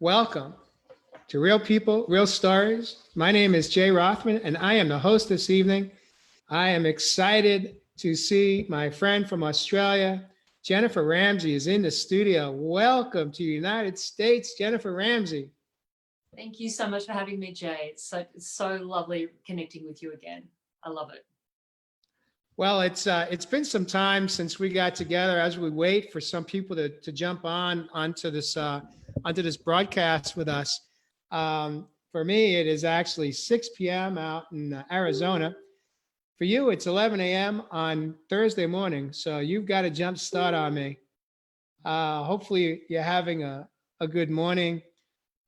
Welcome to Real People, Real Stories. My name is Jay Rothman, and I am the host this evening. I am excited to see my friend from Australia, Jennifer Ramsey, is in the studio. Welcome to the United States, Jennifer Ramsey. Thank you so much for having me, Jay. It's so lovely connecting with you again. I love it. Well, it's been some time since we got together. As we wait for some people to jump onto this broadcast with us. For me, it is actually 6 p.m. out in Arizona. For you, it's 11 a.m. on Thursday morning. So you've got a jump start on me. Hopefully, you're having a good morning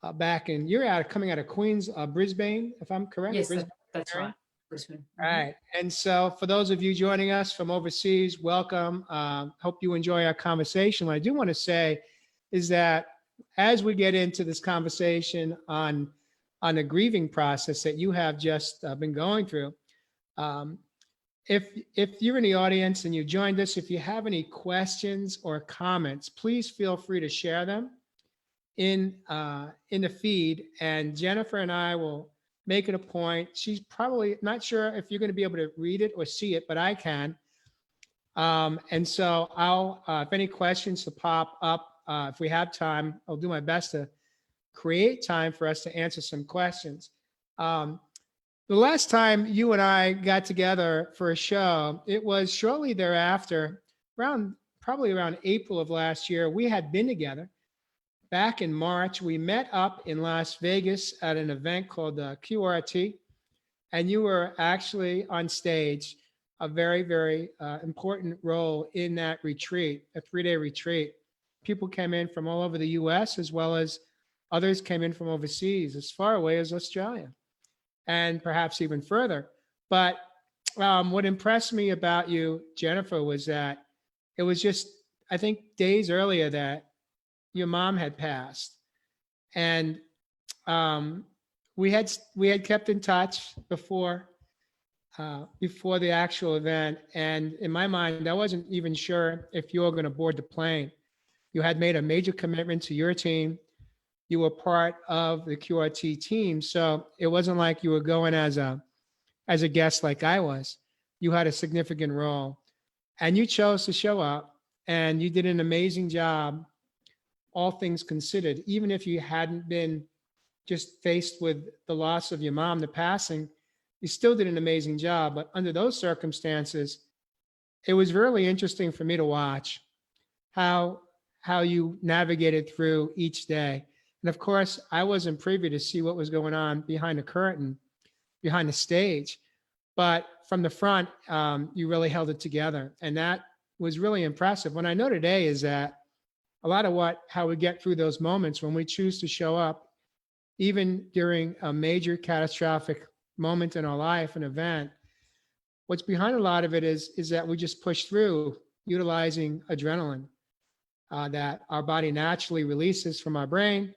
you're coming out of Queens, Brisbane, if I'm correct. Yes, Brisbane, that's right. Brisbane. All right. And so for those of you joining us from overseas, welcome. Hope you enjoy our conversation. What I do want to say is that as we get into this conversation on the grieving process that you have just been going through, if you're in the audience and you joined us, if you have any questions or comments, please feel free to share them in the feed, and Jennifer and I will make it a point. She's probably not sure if you're going to be able to read it or see it, but I can. And so I'll, if any questions to pop up, if we have time, I'll do my best to create time for us to answer some questions. The last time you and I got together for a show, it was shortly thereafter, probably around April of last year. We had been together. Back in March, we met up in Las Vegas at an event called QRT, and you were actually on stage, a very, very important role in that retreat, a 3-day retreat. People came in from all over the US, as well as others came in from overseas, as far away as Australia, and perhaps even further. But what impressed me about you, Jennifer, was that it was just, I think, days earlier that your mom had passed, and we had kept in touch before the actual event. And in my mind, I wasn't even sure if you were going to board the plane. You had made a major commitment to your team. You were part of the QRT team, so it wasn't like you were going as a guest like I was. You had a significant role, and you chose to show up, and you did an amazing job, all things considered. Even if you hadn't been just faced with the loss of your mom, the passing, you still did an amazing job. But under those circumstances, it was really interesting for me to watch how you navigated through each day. And of course, I wasn't privy to see what was going on behind the curtain, behind the stage. But from the front, you really held it together. And that was really impressive. What I know today is that a lot of how we get through those moments when we choose to show up, even during a major catastrophic moment in our life, an event, what's behind a lot of it is that we just push through utilizing adrenaline that our body naturally releases from our brain.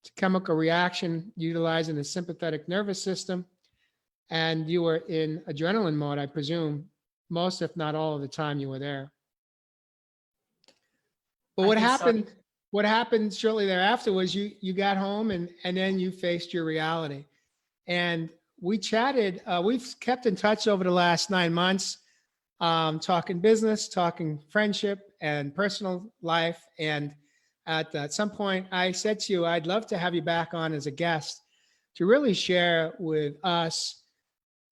It's a chemical reaction utilizing the sympathetic nervous system. And you were in adrenaline mode, I presume, most, if not all of the time you were there. But what happened shortly thereafter was you got home and then you faced your reality. And we chatted, we've kept in touch over the last 9 months, talking business, talking friendship and personal life. And at some point I said to you, I'd love to have you back on as a guest to really share with us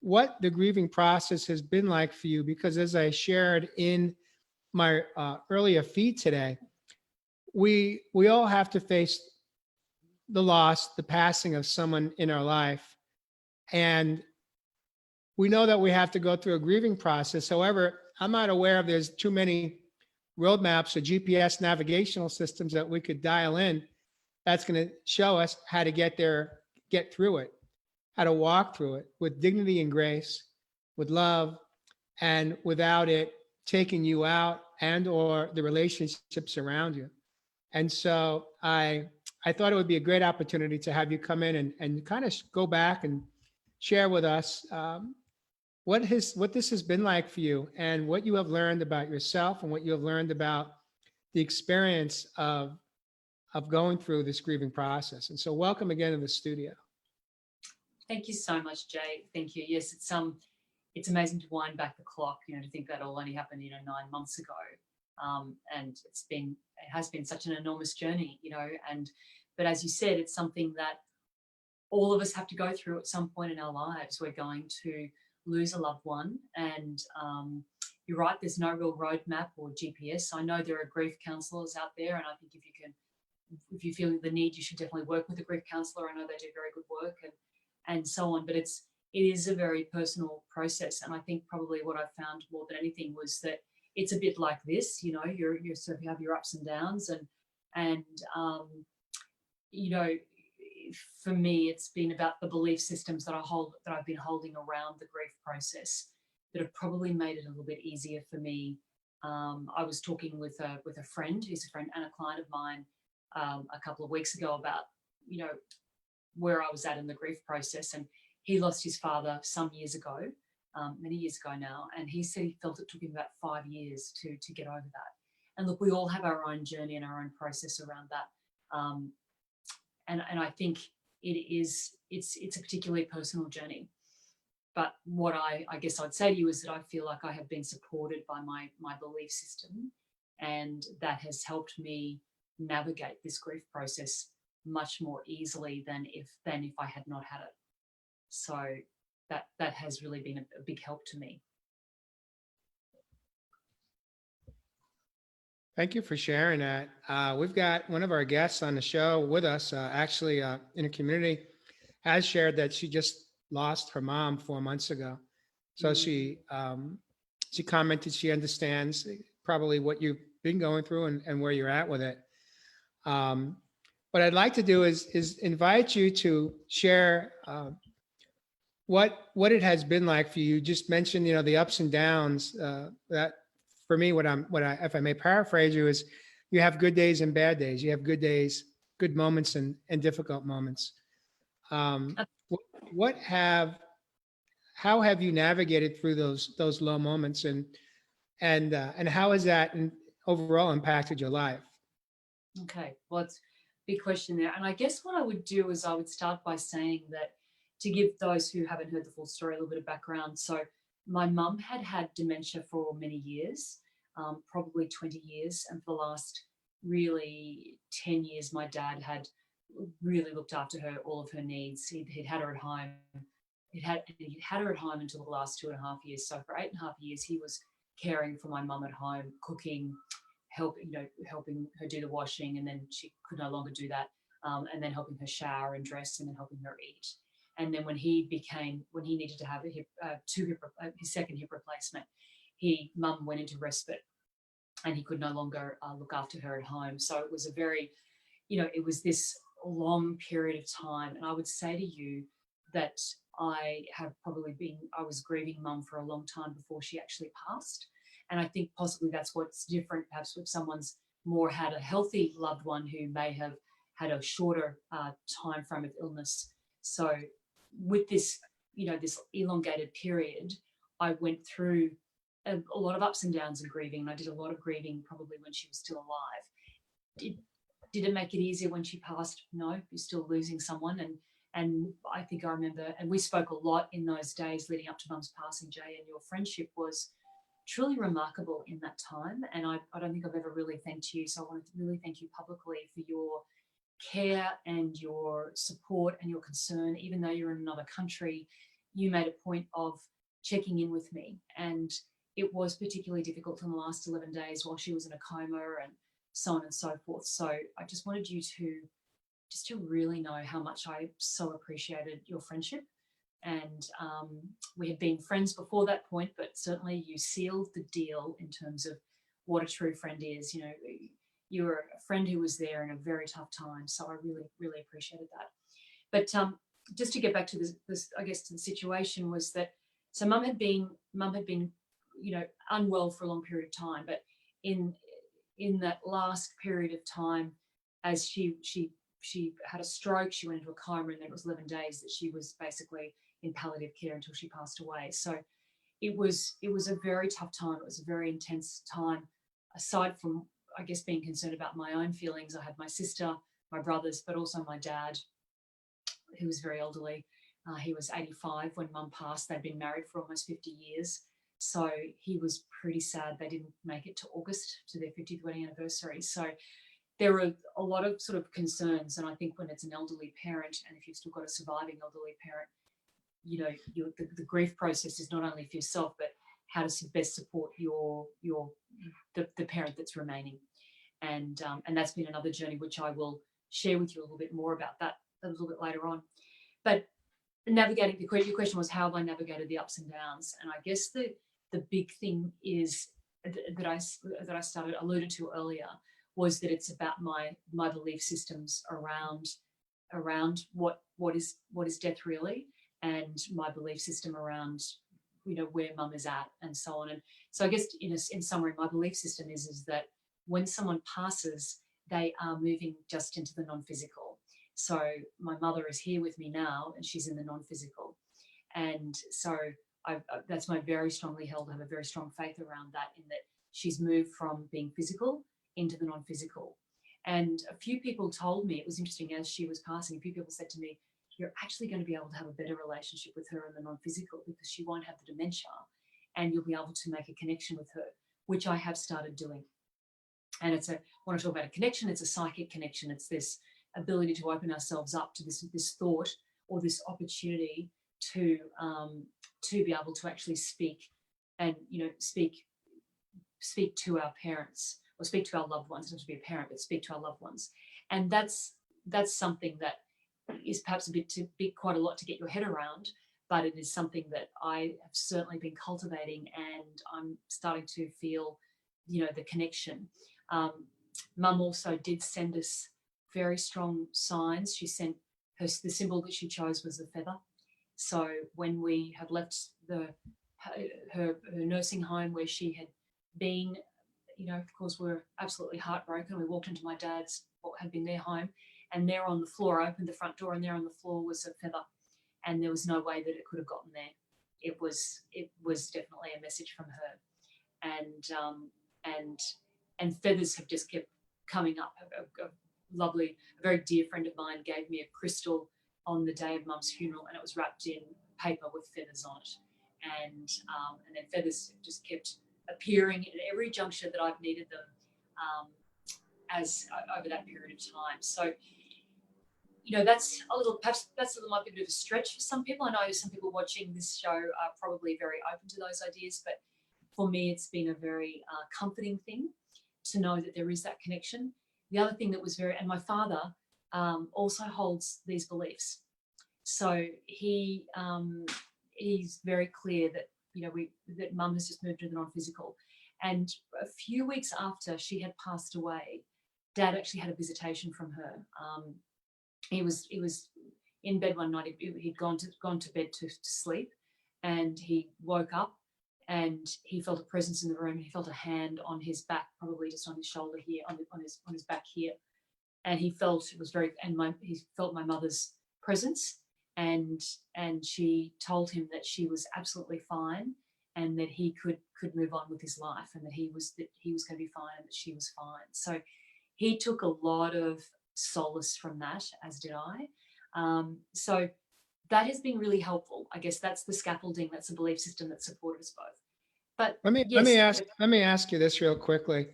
what the grieving process has been like for you. Because as I shared in my earlier feed today, we all have to face the loss, the passing of someone in our life. And we know that we have to go through a grieving process. However, I'm not aware of there's too many roadmaps or GPS navigational systems that we could dial in that's going to show us how to get through it, how to walk through it with dignity and grace, with love, and without it taking you out and or the relationships around you. And so I thought it would be a great opportunity to have you come in and kind of go back and share with us what this has been like for you and what you have learned about yourself and what you have learned about the experience of of going through this grieving process. And so welcome again to the studio. Thank you so much, Jay. Thank you. Yes, it's amazing to wind back the clock, to think that all only happened, 9 months ago. And it has been such an enormous journey, but as you said, it's something that all of us have to go through at some point in our lives. We're going to lose a loved one, and you're right, there's no real roadmap or GPS. I know there are grief counsellors out there, and I think if you feel the need, you should definitely work with a grief counsellor. I know they do very good work and so on, but it is a very personal process. And I think probably what I found more than anything was that it's a bit like this, you sort of have your ups and downs, and for me, it's been about the belief systems that I've been holding around the grief process that have probably made it a little bit easier for me. I was talking with a friend who's a friend and a client of mine a couple of weeks ago about, where I was at in the grief process, and he lost his father some years ago, many years ago now, and he said he felt it took him about 5 years to get over that. And look, we all have our own journey and our own process around that, and I think it's a particularly personal journey. But what I guess I'd say to you is that I feel like I have been supported by my belief system, and that has helped me navigate this grief process much more easily than if I had not had it. So that has really been a big help to me. Thank you for sharing that. We've got one of our guests on the show with us, actually in a community, has shared that she just lost her mom 4 months ago. So she commented she understands probably what you've been going through and where you're at with it. What I'd like to do is invite you to share what it has been like for you. Just mentioned, the ups and downs. That for me, if I may paraphrase you, is you have good days and bad days. You have good days, good moments, and difficult moments. How have you navigated through those low moments, and how has that overall impacted your life? Okay, well, it's a big question there. And I guess what I would do is I would start by saying that, to give those who haven't heard the full story a little bit of background. So my mum had dementia for many years, probably 20 years. And for the last really 10 years, my dad had really looked after her, all of her needs. He'd had her at home. He'd had her at home until the last 2.5 years. So for 8.5 years, he was caring for my mum at home, cooking, helping her do the washing, and then she could no longer do that, and then helping her shower and dress, and then helping her eat. And then when he needed to have his second hip replacement, mum went into respite, and he could no longer look after her at home. So it was it was this long period of time. And I would say to you that I was grieving mum for a long time before she actually passed. And I think possibly that's what's different, perhaps, if someone's more had a healthy loved one who may have had a shorter time frame of illness. So with this, this elongated period, I went through a lot of ups and downs in grieving. And I did a lot of grieving probably when she was still alive. Did it make it easier when she passed? No, you're still losing someone. And I think I remember, and we spoke a lot in those days leading up to Mum's passing, Jay, and your friendship was truly remarkable in that time. And I don't think I've ever really thanked you. So I want to really thank you publicly for your care and your support and your concern. Even though you're in another country, you made a point of checking in with me. And it was particularly difficult in the last 11 days while she was in a coma and so on and so forth. So I just wanted you to really know how much I so appreciated your friendship. And we had been friends before that point, but certainly you sealed the deal in terms of what a true friend is. You were a friend who was there in a very tough time. So I really, really appreciated that. But just to get back to this, I guess, to the situation was that, so mum had been, unwell for a long period of time. But in that last period of time, as she had a stroke, she went into a coma, and then it was 11 days that she was basically in palliative care until she passed away. So it was a very tough time. It was a very intense time. Aside from, I guess, being concerned about my own feelings, I had my sister my brothers, but also my dad, who was very elderly. He was 85 when mum passed. They'd been married for almost 50 years. So he was pretty sad they didn't make it to August, to their 50th wedding anniversary. So there were a lot of sort of concerns. And I think when it's an elderly parent, and if you've still got a surviving elderly parent, you know, the grief process is not only for yourself, but how to best support the parent that's remaining. And that's been another journey, which I will share with you a little bit more about that a little bit later on. But navigating, your question was, how have I navigated the ups and downs? And I guess the big thing is that I alluded to earlier, was that it's about my belief systems around what is death really, and my belief system around, you know, where mum is at and so on. And so I guess in summary, my belief system is that when someone passes, they are moving just into the non-physical. So my mother is here with me now, and she's in the non-physical. And so that's my very strongly held, I have a very strong faith around that, in that she's moved from being physical into the non-physical. And a few people told me, it was interesting, as she was passing, a few people said to me, you're actually going to be able to have a better relationship with her in the non-physical, because she won't have the dementia, and you'll be able to make a connection with her, which I have started doing. And when I talk about a connection, it's a psychic connection. It's this ability to open ourselves up to this thought or this opportunity to be able to actually speak, and, you know, speak to our parents, or speak to our loved ones. Not to be a parent, but speak to our loved ones. And that's something that is perhaps quite a lot to get your head around, but it is something that I have certainly been cultivating, and I'm starting to feel, you know, the connection. Mum also did send us very strong signs. She sent the symbol that she chose was the feather. So when we had left her nursing home where she had been, you know, of course, we were absolutely heartbroken. We walked into my dad's, what had been their home, and there on the floor, I opened the front door, and there on the floor was a feather, and there was no way that it could have gotten there. It was definitely a message from her, and feathers have just kept coming up. A very dear friend of mine gave me a crystal on the day of Mum's funeral, and it was wrapped in paper with feathers on it, and then feathers just kept appearing at every juncture that I've needed them, as over that period of time. So, you know, that's a little, perhaps that's a little, might be a bit of a stretch for some people. I know some people watching this show are probably very open to those ideas, but for me, it's been a very comforting thing to know that there is that connection. The other thing that was and my father also holds these beliefs. So he's very clear that, you know, that mum has just moved to the non-physical. And a few weeks after she had passed away, dad actually had a visitation from her. He was in bed one night. He'd gone to bed to sleep, and he woke up, and he felt a presence in the room. He felt a hand on his back, probably just on his shoulder here, on his back here, and he felt he felt my mother's presence, and she told him that she was absolutely fine, and that he could move on with his life, and that he was going to be fine, and that she was fine. So he took a lot of solace from that, as did I. So that has been really helpful. I guess that's the scaffolding, that's the belief system that supported us both. But Let me ask you this real quickly.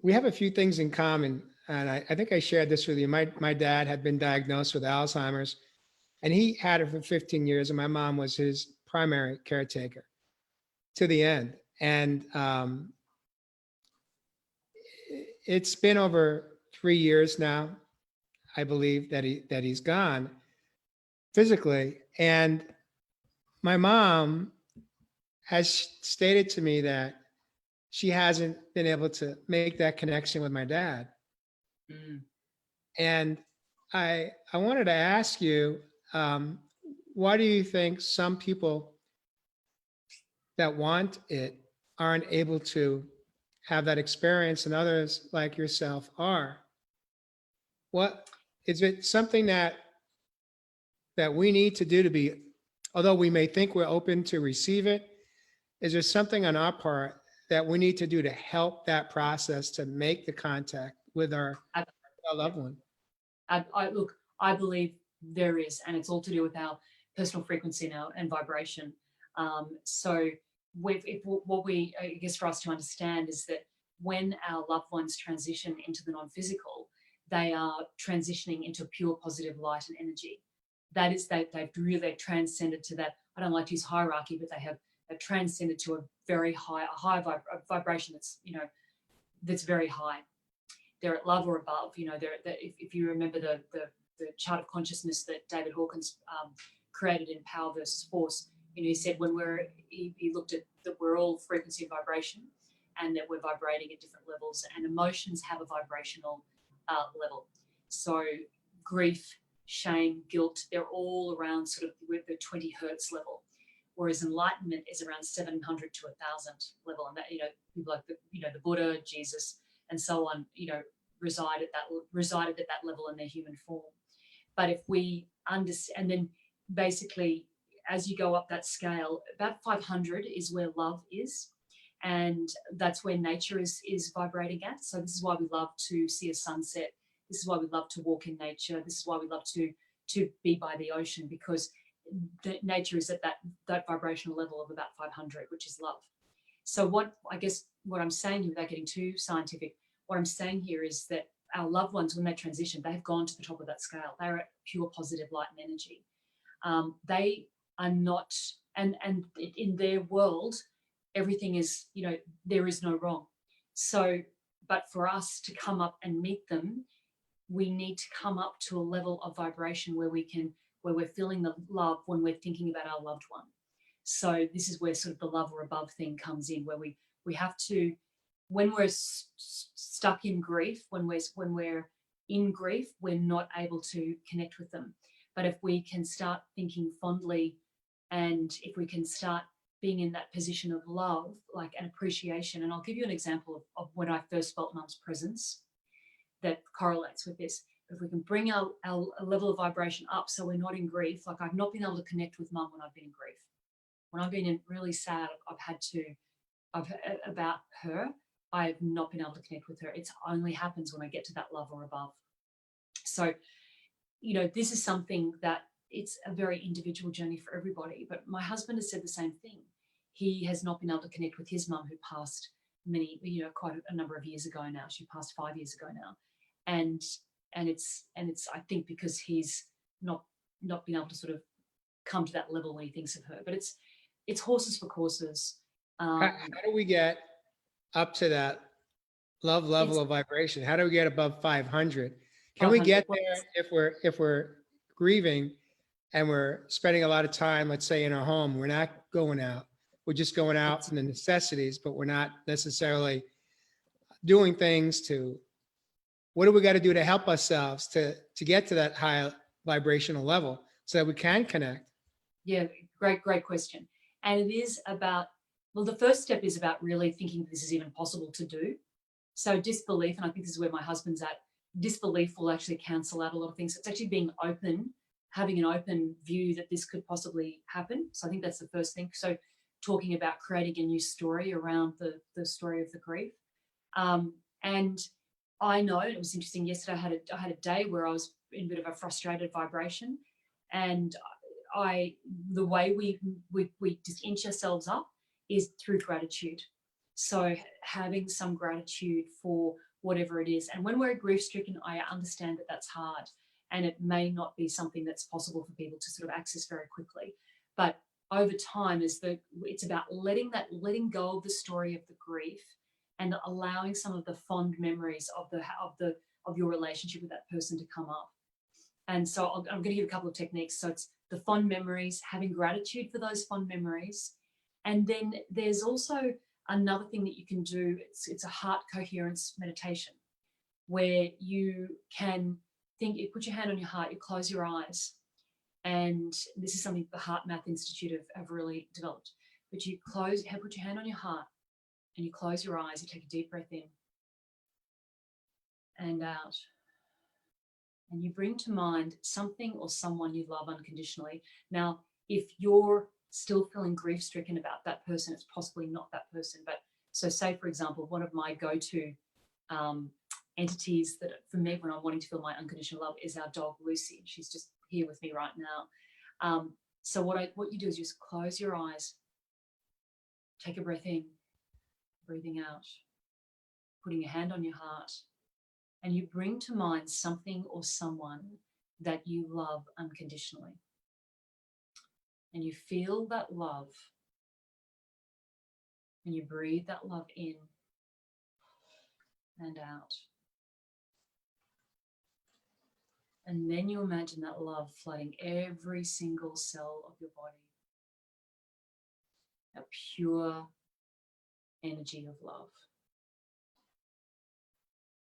We have a few things in common, and I think I shared this with you. My dad had been diagnosed with Alzheimer's, and he had it for 15 years, and my mom was his primary caretaker to the end. And it's been over 3 years now, I believe, that he's gone physically. And my mom has stated to me that she hasn't been able to make that connection with my dad. Mm. And I wanted to ask you, why do you think some people that want it aren't able to have that experience, and others like yourself are? What is it, something that we need to do to be, although we may think we're open to receive it, is there something on our part that we need to do to help that process to make the contact with Ab- our yeah. loved one? Look, I believe there is, and it's all to do with our personal frequency now and vibration. So, what we, I guess, for us to understand is that when our loved ones transition into the non-physical, they are transitioning into pure positive light and energy. That is, they've really transcended to that. I don't like to use hierarchy, but they've transcended to a very high, a vibration that's, that's very high. They're at love or above. If you remember the chart of consciousness that David Hawkins created in Power versus Force, he said he looked at that we're all frequency and vibration, and that we're vibrating at different levels, and emotions have a vibrational level. So grief, shame, guilt, they're all around sort of the 20 hertz level, whereas enlightenment is around 700 to 1,000 level, and that people like the Buddha, Jesus, and so on, resided at that level in their human form. But if we understand, and then basically as you go up that scale, about 500 is where love is, and that's where nature is vibrating at. So this is why we love to see a sunset. This is why we love to walk in nature. This is why we love to be by the ocean, because nature is at that vibrational level of about 500, which is love. So what I'm saying here, without getting too scientific, what I'm saying here is that our loved ones, when they transition, they've gone to the top of that scale. They're at pure positive light and energy. They are not, and in their world, everything is, there is no wrong. So, but for us to come up and meet them, we need to come up to a level of vibration where we're feeling the love when we're thinking about our loved one. So this is where sort of the love or above thing comes in, where we have to, when we're stuck in grief, when we're in grief, we're not able to connect with them. But if we can start thinking fondly, and if we can start being in that position of love, like an appreciation, and I'll give you an example of when I first felt Mum's presence that correlates with this. If we can bring our level of vibration up so we're not in grief, like I've not been able to connect with Mum when I've been in grief. When I've been really sad, about her, I've not been able to connect with her. It only happens when I get to that love or above. So, this is something that it's a very individual journey for everybody. But my husband has said the same thing. He has not been able to connect with his mum, who passed quite a number of years ago now. She passed 5 years ago now. And it's I think because he's not been able to sort of come to that level when he thinks of her. But it's horses for courses. How do we get up to that love level of vibration? How do we get above 500? Can we get there if we're grieving and we're spending a lot of time, let's say in our home, we're not going out. We're just going out for the necessities, but we're not necessarily doing things what do we got to do to help ourselves to get to that high vibrational level so that we can connect? Yeah, great question. And it is about, well, the first step is about really thinking this is even possible to do. So disbelief, and I think this is where my husband's at, disbelief will actually cancel out a lot of things. It's actually being open, having an open view that this could possibly happen. So I think that's the first thing. So talking about creating a new story around the story of the grief. And I know it was interesting. Yesterday I had a day where I was in a bit of a frustrated vibration, and the way we just inch ourselves up is through gratitude. So having some gratitude for whatever it is. And when we're grief stricken, I understand that that's hard, and it may not be something that's possible for people to sort of access very quickly. But over time, it's about letting go of the story of the grief and allowing some of the fond memories of your relationship with that person to come up. And so I'm going to give a couple of techniques. So it's the fond memories, having gratitude for those fond memories. And then there's also another thing that you can do. It's a heart coherence meditation where you can put your hand on your heart, you close your eyes. And this is something the Heart Math Institute have really developed. But you put your hand on your heart and you close your eyes, you take a deep breath in and out. And you bring to mind something or someone you love unconditionally. Now, if you're still feeling grief-stricken about that person, it's possibly not that person, but So say, for example, one of my go-to entities that for me when I'm wanting to feel my unconditional love is our dog Lucy. She's just here with me right now. So what you do is just close your eyes, take a breath in, breathing out, putting your hand on your heart, and you bring to mind something or someone that you love unconditionally. And you feel that love, and you breathe that love in and out. And then you imagine that love flooding every single cell of your body. A pure energy of love.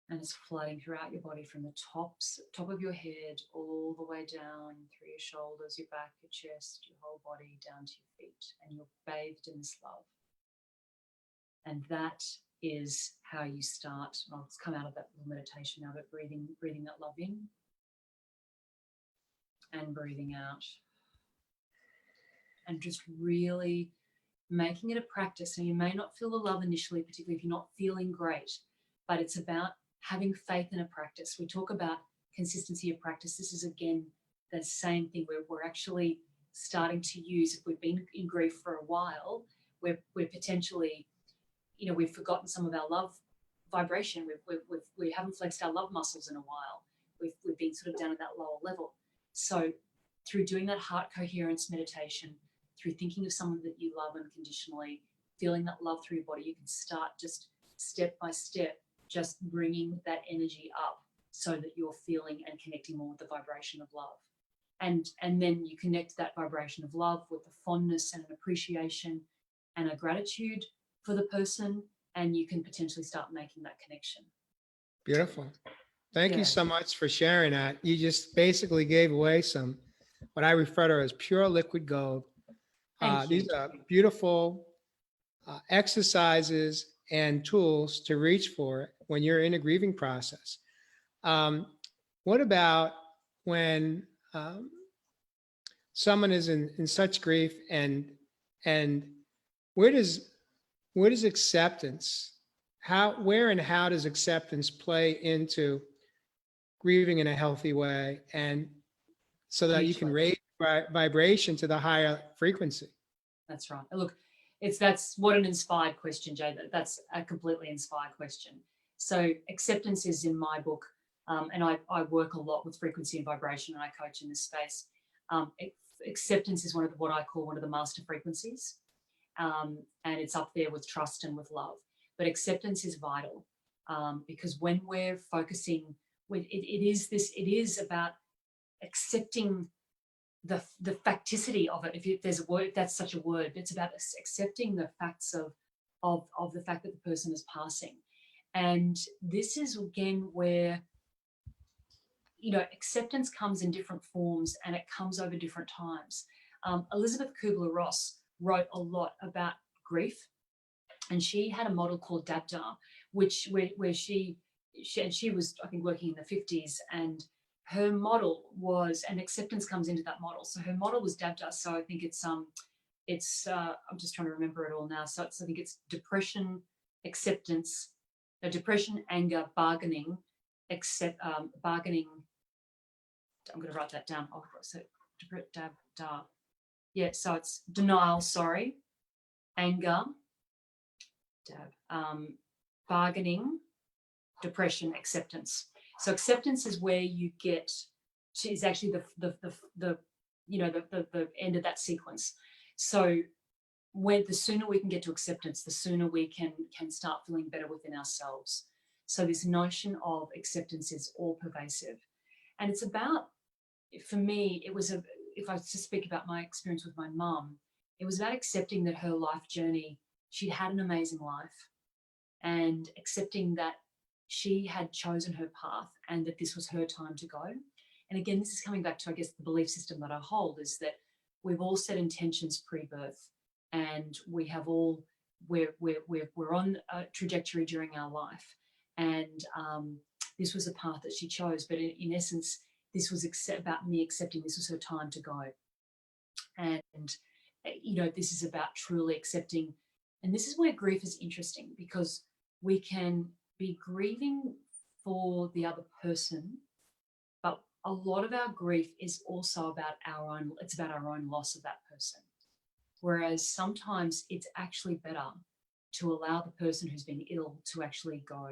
And it's flooding throughout your body from the top of your head all the way down through your shoulders, your back, your chest, your whole body down to your feet. And you're bathed in this love. And that is how you start. I'll come out of that little meditation now, but breathing that love in and breathing out. And just really making it a practice. And you may not feel the love initially, particularly if you're not feeling great, but it's about having faith in a practice. We talk about consistency of practice. This is, again, the same thing where we're actually starting to use, if we've been in grief for a while, we're potentially, we've forgotten some of our love vibration. We haven't flexed our love muscles in a while. We've been sort of down at that lower level. So through doing that heart coherence meditation, through thinking of someone that you love unconditionally, feeling that love through your body, you can start just step by step, just bringing that energy up so that you're feeling and connecting more with the vibration of love. And then you connect that vibration of love with the fondness and an appreciation and a gratitude for the person, and you can potentially start making that connection. Beautiful. Thank Yeah. you so much for sharing that. You just basically gave away some, what I refer to as pure liquid gold. Thank you. These are beautiful exercises and tools to reach for when you're in a grieving process. What about when someone is in such grief, and where does acceptance, where and how does acceptance play into grieving in a healthy way, and so that you can raise vibration to the higher frequency? That's right. Look, that's what an inspired question, Jay. That's a completely inspired question. So acceptance is in my book, and I work a lot with frequency and vibration, and I coach in this space. Acceptance is what I call one of the master frequencies, and it's up there with trust and with love. But acceptance is vital, because when we're focusing, it is about accepting the facticity of it. If there's a word, if that's such a word, it's about accepting the facts of the fact that the person is passing. And this is again where acceptance comes in different forms, and it comes over different times. Elizabeth Kubler-Ross wrote a lot about grief, and she had a model called Dabda, where she was, I think, working in the 50s, and her model was, and acceptance comes into that model. So her model was Dabda. So I think it's I'm just trying to remember it all now. So I think it's depression, acceptance, depression, anger, bargaining, bargaining. I'm going to write that down. Oh, so Dabda. Yeah. So it's denial. Sorry, anger, bargaining, depression, acceptance. So acceptance is where you get to, is actually the end of that sequence. So the sooner we can get to acceptance, the sooner we can start feeling better within ourselves. So this notion of acceptance is all pervasive, and it's about, for me, if I just speak about my experience with my mum, it was about accepting that her life journey, she'd had an amazing life, and accepting that she had chosen her path and that this was her time to go. And again, this is coming back to, I guess, the belief system that I hold, is that we've all set intentions pre-birth, and we have all, we're on a trajectory during our life, and this was a path that she chose. But in essence, this was about me accepting this was her time to go. And this is about truly accepting And this is where grief is interesting, because we can be grieving for the other person, but a lot of our grief is also about it's about our own loss of that person. Whereas sometimes it's actually better to allow the person who's been ill to actually go.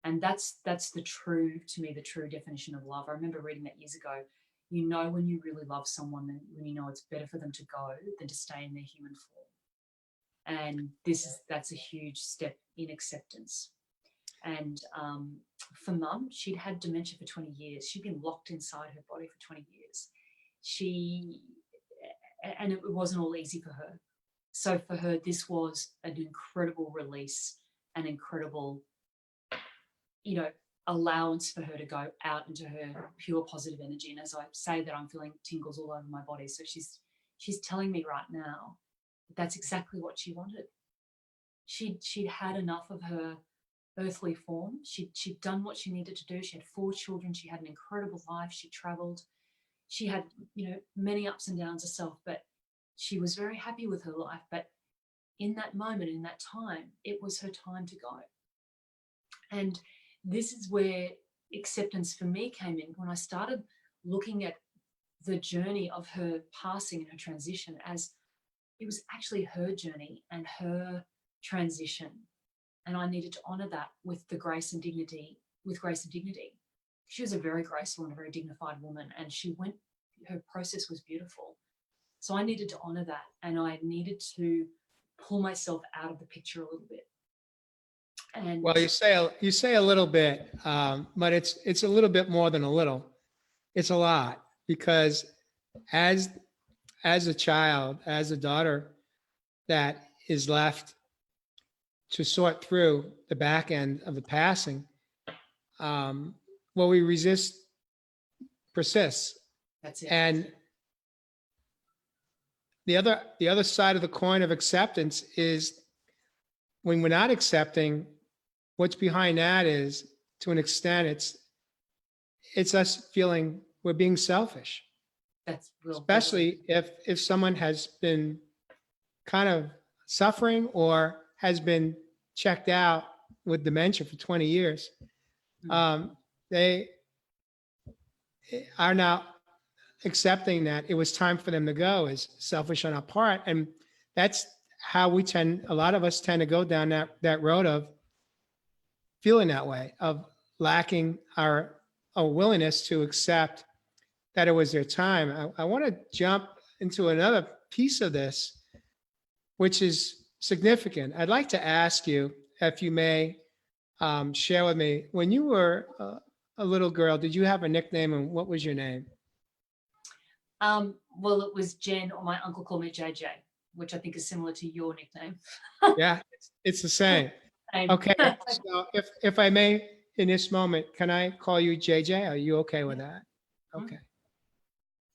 And that's the true, to me, the true definition of love. I remember reading that years ago. You know when you really love someone, when you know it's better for them to go than to stay in their human form. And that's a huge step in acceptance. And for Mum, she'd had dementia for 20 years. She'd been locked inside her body for 20 years. And it wasn't all easy for her. So for her, this was an incredible release, an incredible, allowance for her to go out into her pure positive energy. And as I say that, I'm feeling tingles all over my body. So she's telling me right now that that's exactly what she wanted. She'd had enough of her earthly form. She'd done what she needed to do. She had 4 children. She had an incredible life. She traveled. She had, many ups and downs herself, but she was very happy with her life. But in that moment, in that time, it was her time to go. And this is where acceptance for me came in, when I started looking at the journey of her passing and her transition as it was actually her journey and her transition. And I needed to honor that with grace and dignity. She was a very graceful and a very dignified woman, and her process was beautiful. So I needed to honor that, and I needed to pull myself out of the picture a little bit. And Well, you say a little bit, but it's a little bit more than a little. It's a lot, because as a child, as a daughter that is left to sort through the back end of the passing, what we resist persists. that's it. And the other side of the coin of acceptance is when we're not accepting, what's behind that is, to an extent, it's us feeling we're being selfish, That's real. especially if someone has been kind of suffering or has been checked out with dementia for 20 years. They are now accepting that it was time for them to go is selfish on our part. And that's how a lot of us tend to go down that road of feeling that way, of lacking our willingness to accept that it was their time. I want to jump into another piece of this, which is significant. I'd like to ask you, if you may, share with me, when you were a little girl, did you have a nickname, and what was your name? Well, it was Jen, or my uncle called me JJ, which I think is similar to your nickname. Yeah, it's the same. Okay, so if I may, in this moment, can I call you JJ? Are you okay with that? Okay.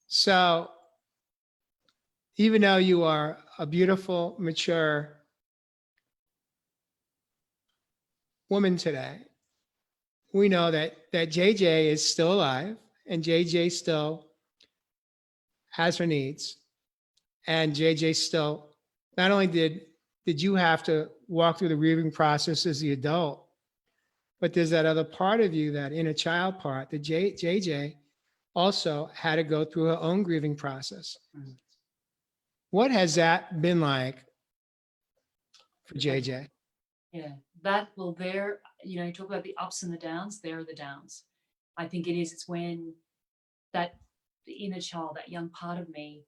So even though you are a beautiful, mature woman today, we know that JJ is still alive, and JJ still has her needs. And JJ still, not only did you have to walk through the grieving process as the adult, but there's that other part of you, that inner child part, that JJ also had to go through her own grieving process. What has that been like for JJ? Yeah, you talk about the ups and the downs, there are the downs. I think it's when the inner child, that young part of me,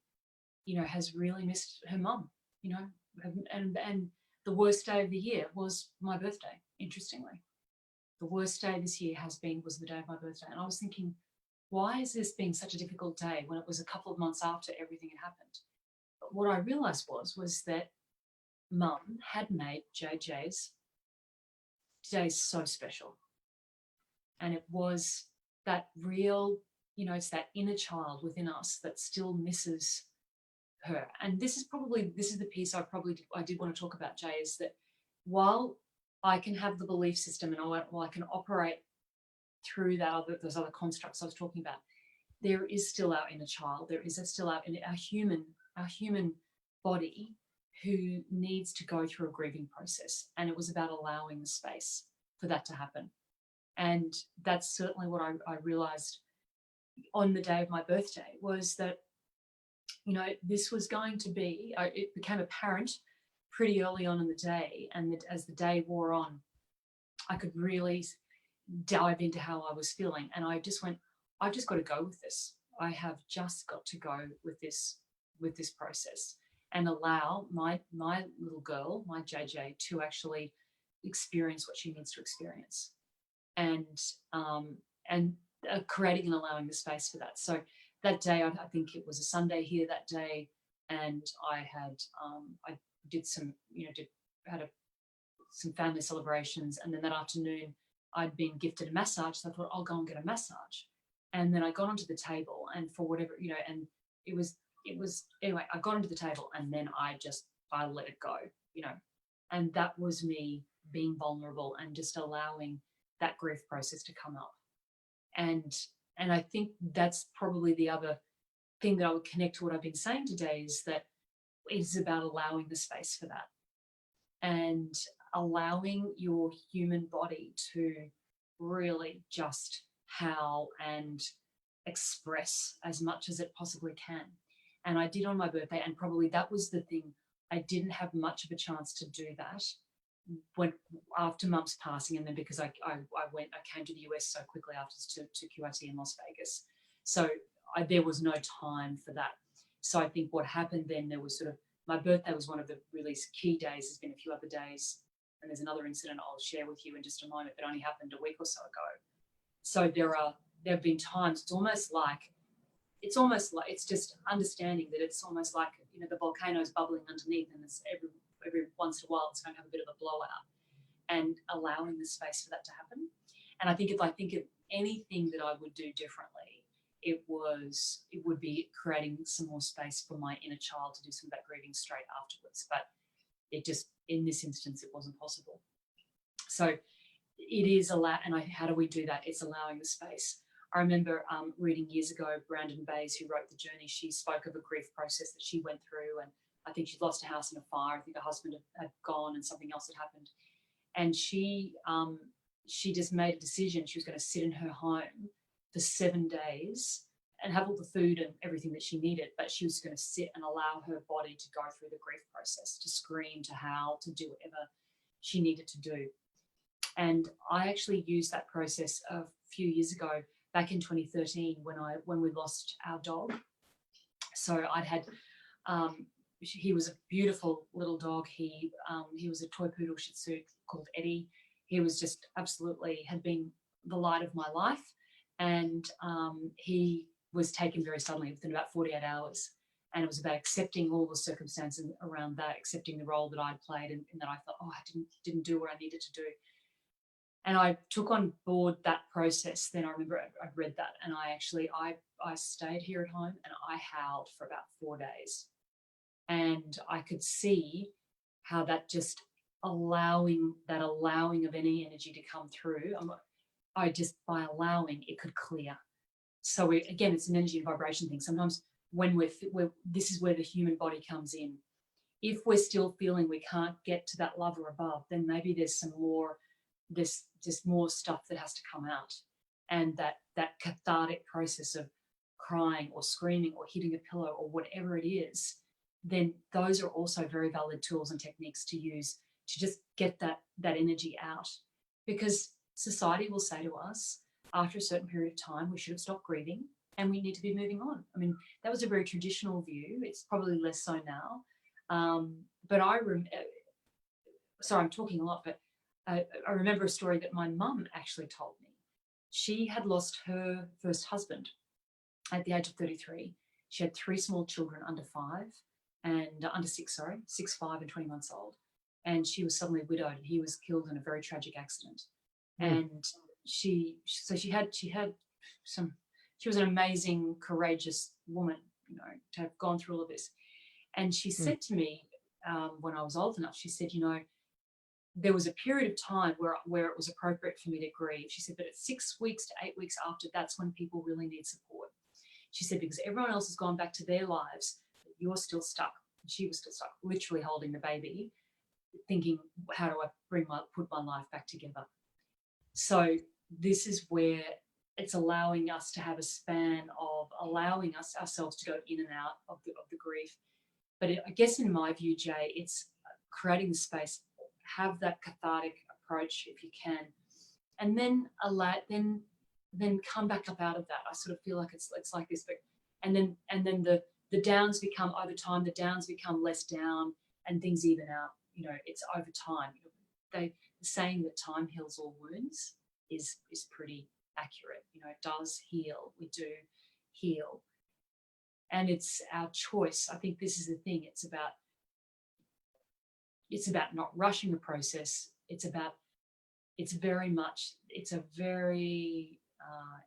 has really missed her mum, and the worst day of the year was my birthday, interestingly. The worst day this year was the day of my birthday. And I was thinking, why is this being such a difficult day when it was a couple of months after everything had happened? But what I realized was that Mum had made JJ's day so special. And it was that real, it's that inner child within us that still misses her. And this is the piece I did want to talk about, Jay, is that while I can have the belief system and while I can operate through those other constructs I was talking about, there is still our inner child. There is still our human body who needs to go through a grieving process. And it was about allowing the space for that to happen. And that's certainly what I realized on the day of my birthday, was that, this was going to be, it became apparent pretty early on in the day. And that as the day wore on, I could really dive into how I was feeling. And I just went, I've just got to go with this. I have just got to go with this process and allow my little girl, my JJ, to actually experience what she needs to experience. And creating and allowing the space for that. So that day, I think it was a Sunday here that day, and I had I did some, some family celebrations, and then that afternoon I'd been gifted a massage, so I thought I'll go and get a massage. And then I got onto the table, and for whatever, and it was anyway, I got onto the table, and then I let it go, and that was me being vulnerable and just allowing that grief process to come up. And I think that's probably the other thing that I would connect to what I've been saying today, is that it's about allowing the space for that and allowing your human body to really just howl and express as much as it possibly can. And I did on my birthday, and probably that was the thing. I didn't have much of a chance to do that when after Mum's passing, and then because I came to the US so quickly after to QRT in Las Vegas, so there was no time for that. So I think what happened then, there was sort of, my birthday was one of the really key days. There's been a few other days, and there's another incident I'll share with you in just a moment that only happened a week or so ago. So there have been times, it's almost like it's just understanding that it's almost like, the volcano's bubbling underneath, and it's every once in a while it's going to have a bit of a blowout, and allowing the space for that to happen. And I think if I think of anything that I would do differently, it would be creating some more space for my inner child to do some of that grieving straight afterwards. But it just, in this instance, it wasn't possible. So it is how do we do that? It's allowing the space. I remember reading years ago, Brandon Bays, who wrote The Journey, she spoke of a grief process that she went through, and I think she'd lost a house in a fire. I think her husband had gone and something else had happened. And she just made a decision. She was going to sit in her home for 7 days and have all the food and everything that she needed, but she was going to sit and allow her body to go through the grief process, to scream, to howl, to do whatever she needed to do. And I actually used that process a few years ago, back in 2013, when we lost our dog. So I'd had, he was a beautiful little dog. He was a toy poodle Shih Tzu called Eddie. He was just absolutely, had been the light of my life. And he was taken very suddenly within about 48 hours. And it was about accepting all the circumstances around that, accepting the role that I'd played, and that I thought, I didn't do what I needed to do. And I took on board that process. Then I remember I read that, and I stayed here at home, and I howled for about 4 days. And I could see how that just allowing of any energy to come through, by allowing, it could clear. So again, it's an energy and vibration thing. Sometimes when this is where the human body comes in. If we're still feeling we can't get to that love or above, then maybe there's some more, just more stuff that has to come out. And that cathartic process of crying or screaming or hitting a pillow or whatever it is, then those are also very valid tools and techniques to use to just get that energy out. Because society will say to us, after a certain period of time, we should have stopped grieving and we need to be moving on. I mean, that was a very traditional view. It's probably less so now. But sorry, I'm talking a lot, but I remember a story that my mum actually told me. She had lost her first husband at the age of 33. She had 3 small children under 6, 5 and 20 months old. And she was suddenly widowed. He was killed in a very tragic accident. And she was an amazing, courageous woman, to have gone through all of this. And she said to me, when I was old enough, she said, there was a period of time where it was appropriate for me to grieve. She said, but at 6 weeks to 8 weeks after, that's when people really need support. She said, because everyone else has gone back to their lives, but you're still stuck She was just like literally holding the baby, thinking, how do I put my life back together? So this is where it's allowing us to have a span of allowing ourselves to go in and out of the grief. But I guess in my view, Jay, it's creating the space, have that cathartic approach if you can, and then then come back up out of that. I sort of feel like it's like this, but and then the downs become over time. The downs become less down, and things even out. It's over time. The saying that time heals all wounds is pretty accurate. It does heal. We do heal, and it's our choice. I think this is the thing. It's about not rushing the process. It's a very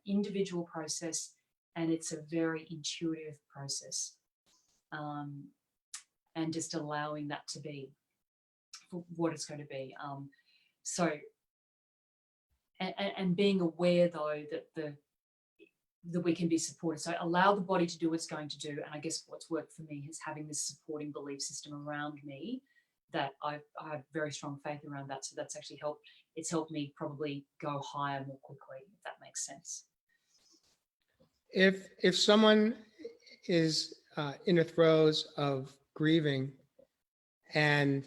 individual process, and it's a very intuitive process, and just allowing that to be for what it's going to be. So, and being aware though that we can be supported. So allow the body to do what it's going to do. And I guess what's worked for me is having this supporting belief system around me that I have very strong faith around that. So that's actually helped. It's helped me probably go higher more quickly, if that makes sense. If someone is in the throes of grieving and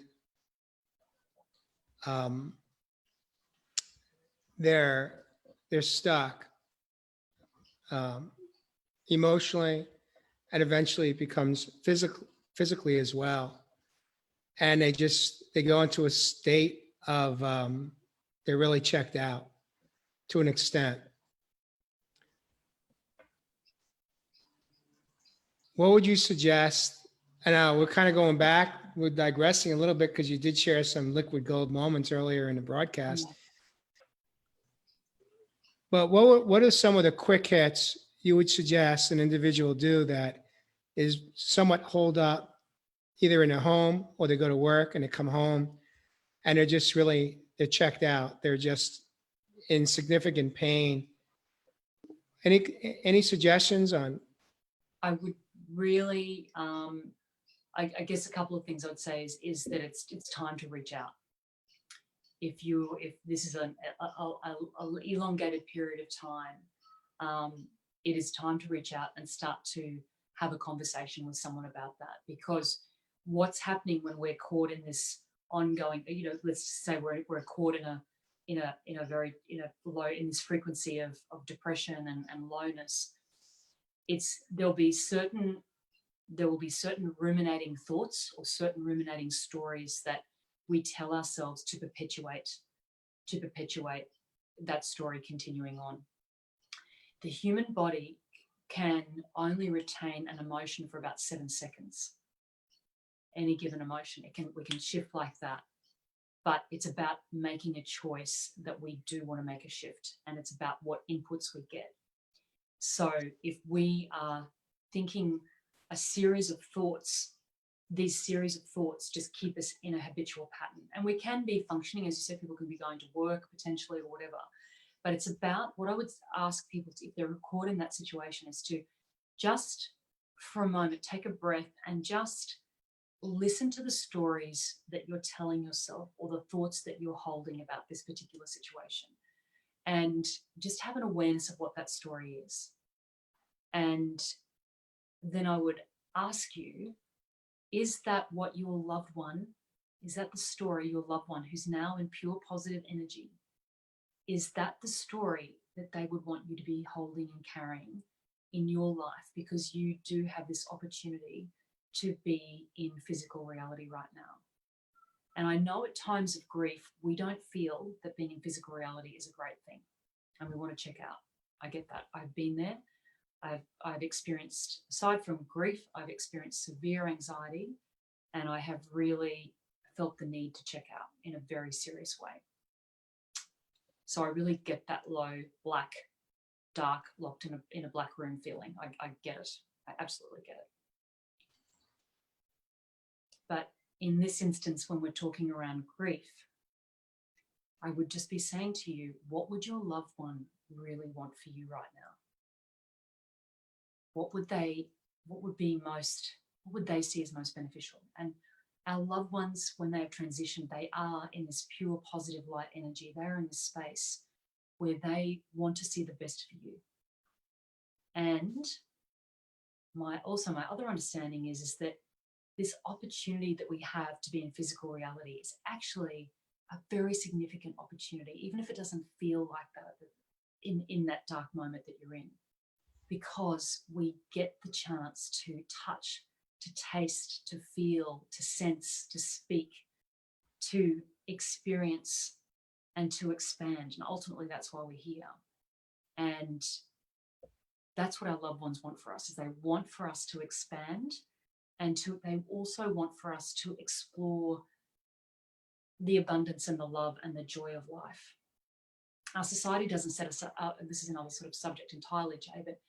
they're stuck emotionally, and eventually it becomes physically as well, and they go into a state of they're really checked out to an extent. What would you suggest? I know we're kind of going back, we're digressing a little bit because you did share some liquid gold moments earlier in the broadcast. Yeah. But what are some of the quick hits you would suggest an individual do that is somewhat holed up, either in a home or they go to work and they come home and they're checked out. They're just in significant pain. Any suggestions on? I would really, I guess a couple of things I would say is that it's time to reach out. If this is an elongated period of time, it is time to reach out and start to have a conversation with someone about that. Because what's happening when we're caught in this ongoing, let's say we're caught in this frequency of depression and lowness. There will be certain ruminating thoughts or certain ruminating stories that we tell ourselves to perpetuate that story continuing on. The human body can only retain an emotion for about 7 seconds. Any given emotion, we can shift like that. But it's about making a choice that we do want to make a shift, and it's about what inputs we get. So if we are thinking a series of thoughts, these series of thoughts just keep us in a habitual pattern. And we can be functioning, as you said, people can be going to work potentially or whatever. But it's about what I would ask people to, if they're caught in that situation, is to just for a moment take a breath and just listen to the stories that you're telling yourself or the thoughts that you're holding about this particular situation, and just have an awareness of what that story is. And then I would ask you, is that what your loved one, is that the story your loved one who's now in pure positive energy, is that the story that they would want you to be holding and carrying in your life? Because you do have this opportunity to be in physical reality right now. And I know at times of grief, we don't feel that being in physical reality is a great thing, and we want to check out. I get that. I've been there. I've experienced, aside from grief, I've experienced severe anxiety, and I have really felt the need to check out in a very serious way. So I really get that low, black, dark, locked in a black room feeling. I get it. I absolutely get it. But in this instance, when we're talking around grief, I would just be saying to you, what would your loved one really want for you right now? What would be most what would they see as most beneficial? And our loved ones, when they have transitioned, they are in this pure positive light energy. They're in this space where they want to see the best for you. And my other understanding is that this opportunity that we have to be in physical reality is actually a very significant opportunity, even if it doesn't feel like that in that dark moment that you're in, because we get the chance to touch, to taste, to feel, to sense, to speak, to experience, and to expand. And ultimately, that's why we're here. And that's what our loved ones want for us, is they want for us to expand, and they also want for us to explore the abundance and the love and the joy of life. Our society doesn't set us up, and this is another sort of subject entirely, Jay, but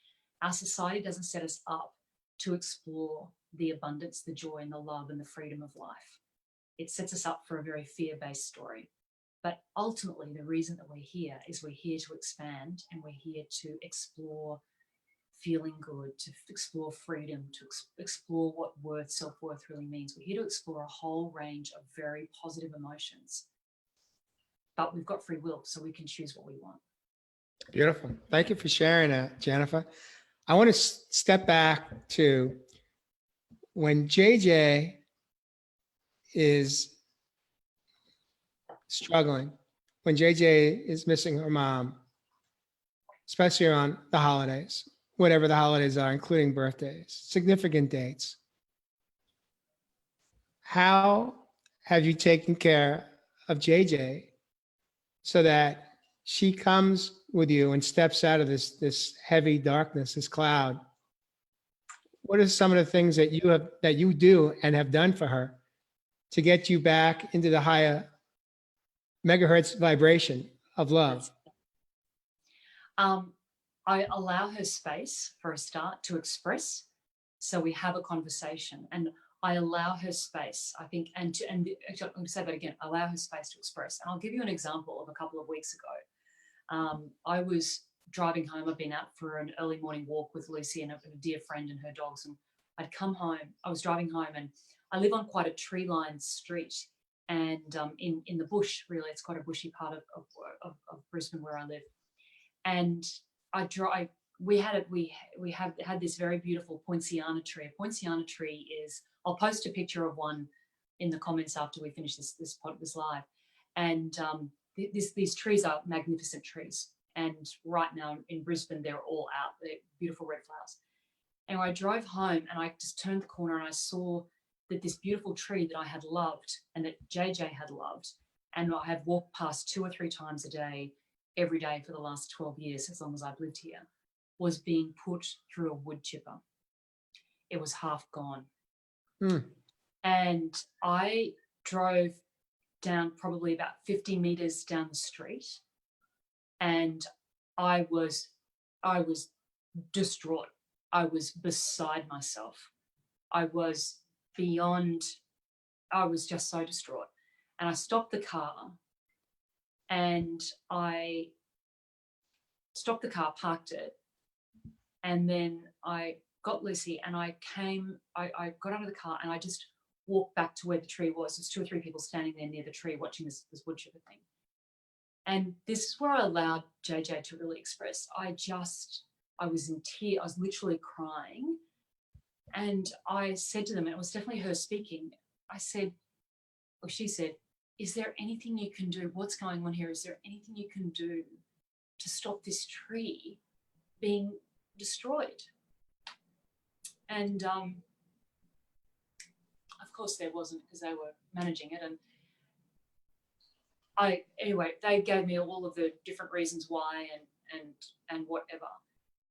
our society doesn't set us up to explore the abundance, the joy and the love and the freedom of life. It sets us up for a very fear-based story. But ultimately, the reason that we're here is we're here to expand, and we're here to explore feeling good, to explore freedom, to explore what self-worth really means. We're here to explore a whole range of very positive emotions. But we've got free will, so we can choose what we want. Beautiful. Thank you for sharing that, Jennifer. I want to step back to when JJ is struggling, when JJ is missing her mom, especially around the holidays, whatever the holidays are, including birthdays, significant dates. How have you taken care of JJ so that she comes with you and steps out of this heavy darkness, this cloud? What are some of the things that you do and have done for her to get you back into the higher megahertz vibration of love? I allow her space for a start to express. So we have a conversation, and I allow her space, I think, and I'm going to say that again, allow her space to express. And I'll give you an example of a couple of weeks ago. I was driving home. I've been out for an early morning walk with Lucy and a dear friend and her dogs. And I'd come home. I was driving home, and I live on quite a tree-lined street, and in the bush, really. It's quite a bushy part of Brisbane where I live. And we had this very beautiful poinciana tree. A poinciana tree is, I'll post a picture of one in the comments after we finish this live. And these trees are magnificent trees. And right now in Brisbane, they're all out. They're beautiful red flowers. And I drove home, and I just turned the corner, and I saw that this beautiful tree that I had loved and that JJ had loved, and I have walked past 2 or 3 times a day, every day for the last 12 years, as long as I've lived here, was being put through a wood chipper. It was half gone. And I drove down probably about 50 meters down the street, and I was distraught. I was beside myself. I was just so distraught. And I stopped the car, parked it, and then I got Lucy, and I got out of the car, and I just walked back to where the tree was. There's 2 or 3 people standing there near the tree watching this wood chipper thing. And this is where I allowed JJ to really express. I was in tears. I was literally crying. And I said to them, and it was definitely her speaking, she said, is there anything you can do? What's going on here? Is there anything you can do to stop this tree being destroyed? And of course there wasn't, because they were managing it. And they gave me all of the different reasons why and whatever.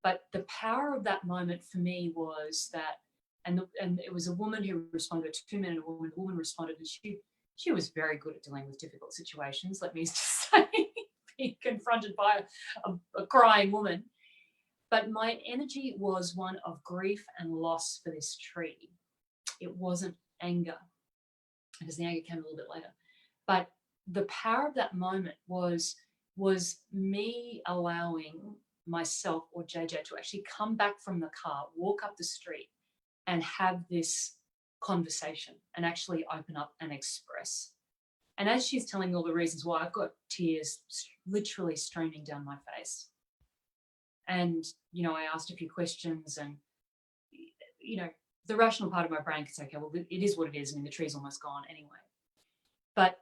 But the power of that moment for me was that, and it was a woman who responded, 2 men and a woman. The woman responded, and she was very good at dealing with difficult situations. Let me just say, being confronted by a crying woman. But my energy was one of grief and loss for this tree. It wasn't anger, because the anger came a little bit later. But the power of that moment was me allowing myself or JJ to actually come back from the car, walk up the street, and have this conversation and actually open up and express. And as she's telling me all the reasons why, I've got tears literally streaming down my face. And, I asked a few questions, and, the rational part of my brain could say, okay, well, it is what it is. I mean, the tree's almost gone anyway. But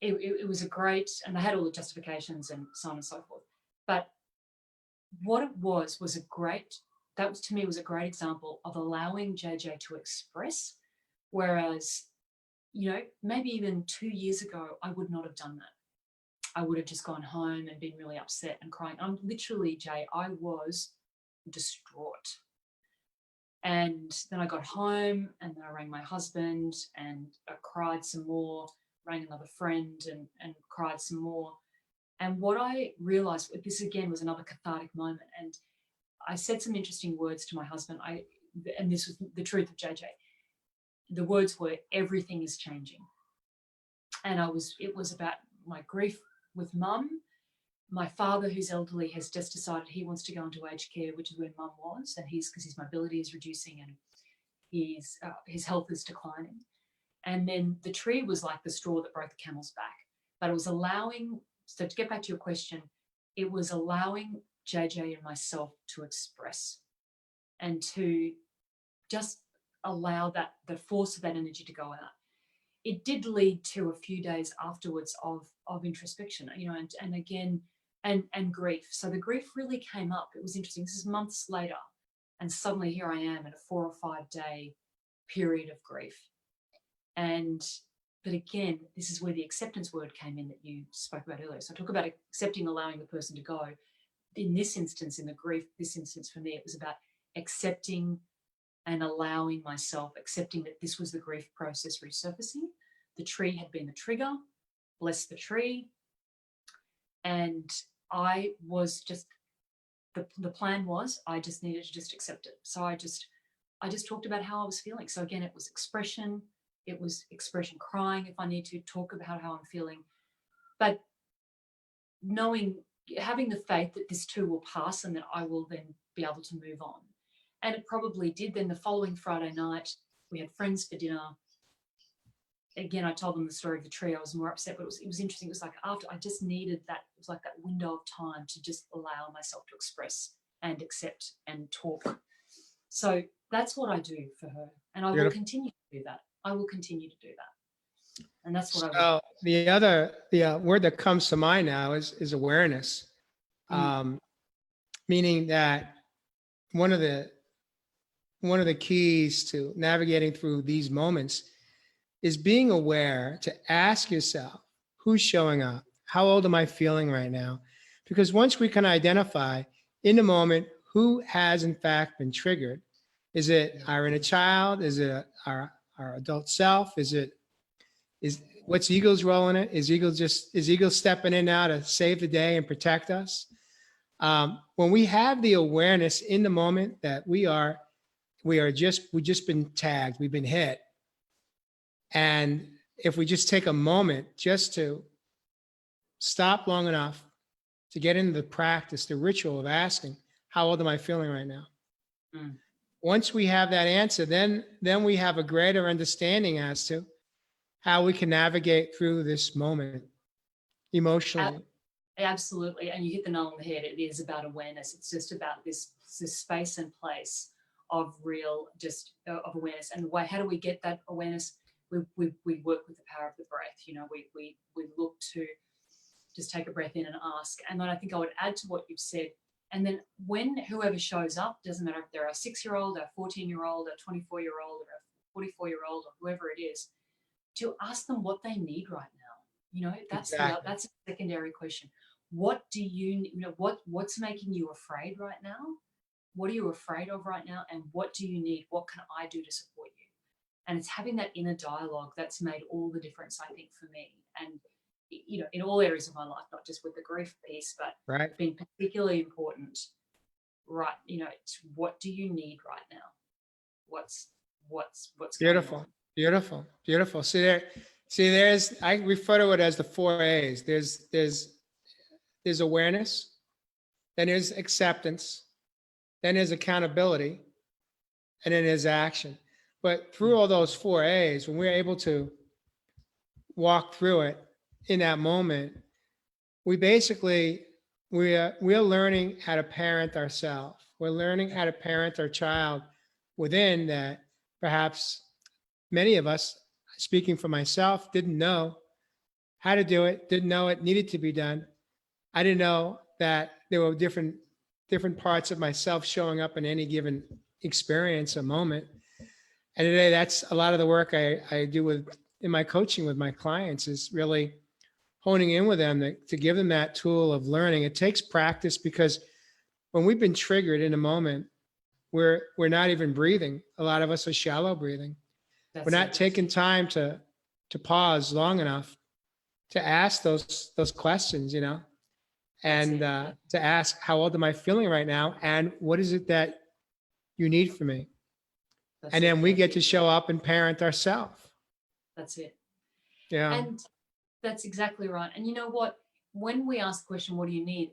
it was a great, and they had all the justifications and so on and so forth. But what it was a great, that was, to me, was a great example of allowing JJ to express. Whereas, maybe even 2 years ago, I would not have done that. I would have just gone home and been really upset and crying. I'm literally, Jay, I was distraught. And then I got home, and then I rang my husband, and I cried some more, rang another friend and cried some more. And what I realized, this again was another cathartic moment. And I said some interesting words to my husband. And this was the truth of JJ. The words were, everything is changing. And it was about my grief with mum. My father, who's elderly, has just decided he wants to go into aged care, which is where mum was, and because his mobility is reducing and his health is declining. And then the tree was like the straw that broke the camel's back. But it was allowing, so to get back to your question, it was allowing JJ and myself to express and to just allow that, the force of that energy to go out. It did lead to a few days afterwards of introspection, and again, and grief. So the grief really came up. It was interesting. This is months later, and suddenly here I am in a 4 or 5 day period of grief. But again, this is where the acceptance word came in that you spoke about earlier. So I talk about accepting, allowing the person to go. In this instance, in the grief, this instance for me, it was about accepting and allowing myself, accepting that this was the grief process resurfacing. The tree had been the trigger, bless the tree. And I was just, the plan was, I just needed to just accept it. So I just talked about how I was feeling. So again, it was expression crying if I need to talk about how I'm feeling. But having the faith that this too will pass and that I will then be able to move on. And it probably did. Then the following Friday night, we had friends for dinner. Again, I told them the story of the tree. I was more upset, but it was interesting. It was like after I just needed that, it was like that window of time to just allow myself to express and accept and talk. So that's what I do for her. And I will continue to do that. I will continue to do that. And that's what I will. The word that comes to mind now is awareness. Meaning that one of the keys to navigating through these moments is being aware to ask yourself, who's showing up? How old am I feeling right now? Because once we can identify in the moment who has in fact been triggered, is it our inner child? Is it our adult self? Is what's ego's role in it? Is ego stepping in now to save the day and protect us? When we have the awareness in the moment that we've just been tagged, we've been hit. And if we just take a moment just to stop long enough to get into the practice, the ritual of asking, how old am I feeling right now? Once we have that answer, then we have a greater understanding as to how we can navigate through this moment emotionally. Absolutely. And you hit the nail on the head. It is about awareness. It's just about this space and place of real, just of awareness. And how do we get that awareness? We work with the power of the breath. We look to just take a breath in and ask. And then I think I would add to what you've said. And then when whoever shows up, doesn't matter if they're a 6-year-old, a 14-year-old, a 24-year-old, or a 44-year-old, or whoever it is, to ask them what they need right now. That's exactly. That's a secondary question. What do what's making you afraid right now? What are you afraid of right now? And what do you need? What can I do to support you? And it's having that inner dialogue that's made all the difference, I think, for me. And, in all areas of my life, not just with the grief piece, but being particularly important, right? It's what do you need right now? What's beautiful, going on? beautiful. There's, I refer to it as the 4 A's. There's awareness, then there's acceptance, then there's accountability, and then there's action. But through all those four A's, when we're able to walk through it in that moment, we basically we're learning how to parent ourselves. We're learning how to parent our child within that. Perhaps many of us, speaking for myself, didn't know how to do it, didn't know it needed to be done. I didn't know that there were different parts of myself showing up in any given experience, a moment. And today, that's a lot of the work I do with in my coaching with my clients, is really honing in with them to give them that tool of learning. It takes practice, because when we've been triggered in a moment, we're not even breathing. A lot of us are shallow breathing. We're That's not it. taking time to pause long enough to ask those questions, That's and it. to ask, how old am I feeling right now, and what is it that you need from me? That's And it. then we That's get it. to show up and parent ourselves. That's it. Yeah. And that's exactly right. And you know what? When we ask the question, what do you need?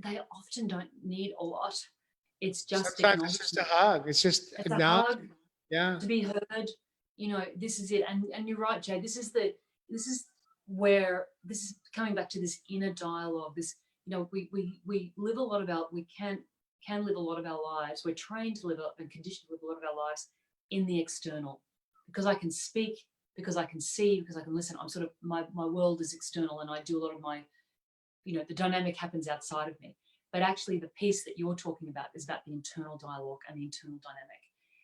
They often don't need a lot. It's just Sometimes it's just a acknowledgement. hug. It's just It's a hug, acknowledgement. Yeah. to be heard. This is it. And you're right, Jay. This is where this is coming back to this inner dialogue. This, we live a lot of our we can live a lot of our lives. We're trained to live and conditioned to live a lot of our lives in the external, because I can speak, because I can see, because I can listen. I'm sort of my world is external, and I do a lot of my, the dynamic happens outside of me. But actually, the piece that you're talking about is about the internal dialogue and the internal dynamic.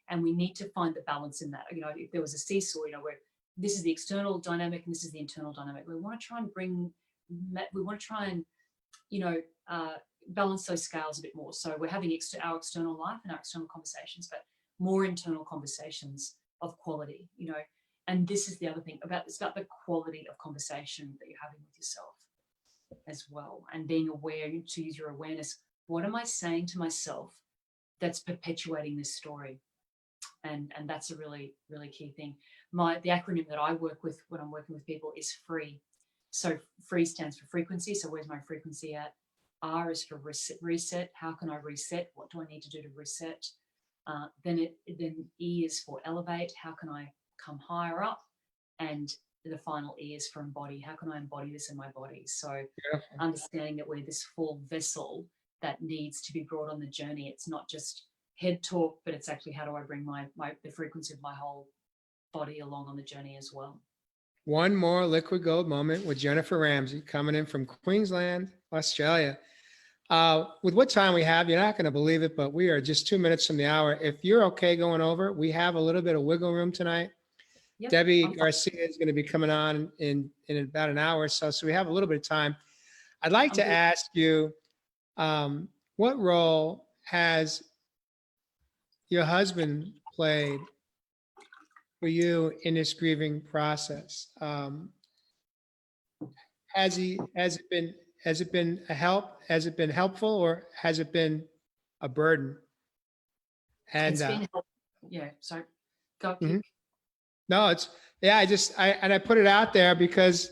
And we need to find the balance in that. If there was a seesaw, where this is the external dynamic and this is the internal dynamic, we want to try and balance those scales a bit more. So we're having our external life and our external conversations, but more internal conversations of quality, And this is the other thing it's about the quality of conversation that you're having with yourself as well, and being aware, to use your awareness. What am I saying to myself that's perpetuating this story? And that's a really, really key thing. The acronym that I work with when I'm working with people is FREE. So FREE stands for frequency. So where's my frequency at? R is for reset. How can I reset? What do I need to do to reset? Then E is for elevate. How can I come higher up? And the final E is for embody. How can I embody this in my body? So understanding that we're this full vessel that needs to be brought on the journey. It's not just head talk, but it's actually, how do I bring the frequency of my whole body along on the journey as well. One more liquid gold moment with Jennifer Ramsey, coming in from Queensland, Australia. With what time we have, you're not going to believe it, but we are just 2 minutes from the hour. If you're okay going over, we have a little bit of wiggle room tonight. Yep, Debbie Garcia is going to be coming on in about an hour or so. So we have a little bit of time. I'd like to ask you, what role has your husband played for you in this grieving process? Has it been a help? Has it been helpful, or has it been a burden? And it's been helpful. Yeah. So go. Mhm. No, I put it out there because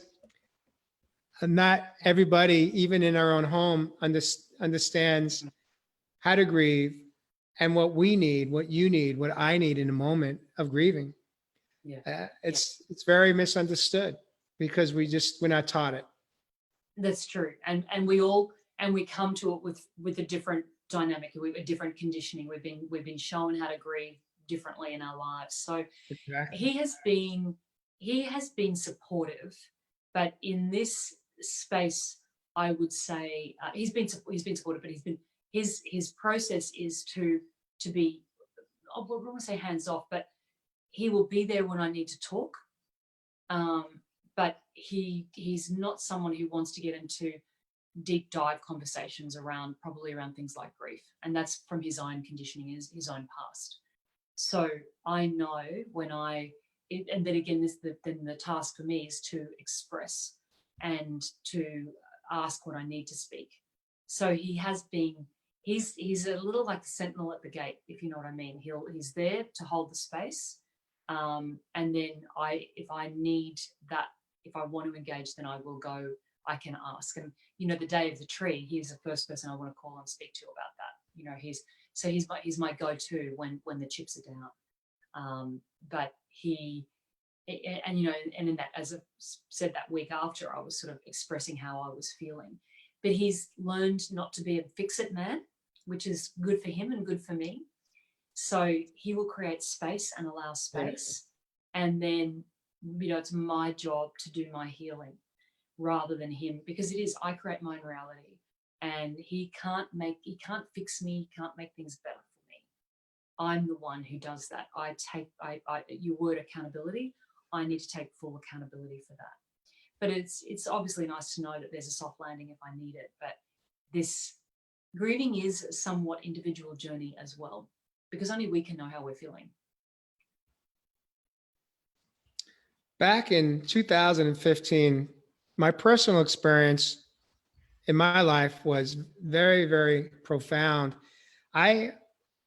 not everybody, even in our own home, understands how to grieve, and what we need, what you need, what I need in a moment of grieving. Yeah. It's very misunderstood because we're not taught it. That's true. And we come to it with a different dynamic, a different conditioning. We've been shown how to grieve differently in our lives. So Exactly. he has been supportive, but in this space, I would say he's been supportive, but his process is to be, I wouldn't want to say hands off, but he will be there when I need to talk. But he's not someone who wants to get into deep dive conversations around things like grief, and that's from his own conditioning, his own past. So I know and then again, then the task for me is to express and to ask what I need to speak. So he's a little like the sentinel at the gate, if you know what I mean. He's there to hold the space, and then if I need that, if I want to engage, then I will go. I can ask, and the day of the tree, he's the first person I want to call and speak to about that. You know, he's my go-to when the chips are down. But and you know, and in that, as I said, that week after, I was sort of expressing how I was feeling. But he's learned not to be a fix-it man, which is good for him and good for me. So he will create space and allow space, and then, you know, it's my job to do my healing rather than him, because it is, I create my own reality, and he can't fix me, he can't make things better for me. I'm the one who does that. Your word accountability, I need to take full accountability for that. But it's obviously nice to know that there's a soft landing if I need it. But this grieving is a somewhat individual journey as well, because only we can know how we're feeling. Back in 2015, my personal experience in my life was very, very profound. I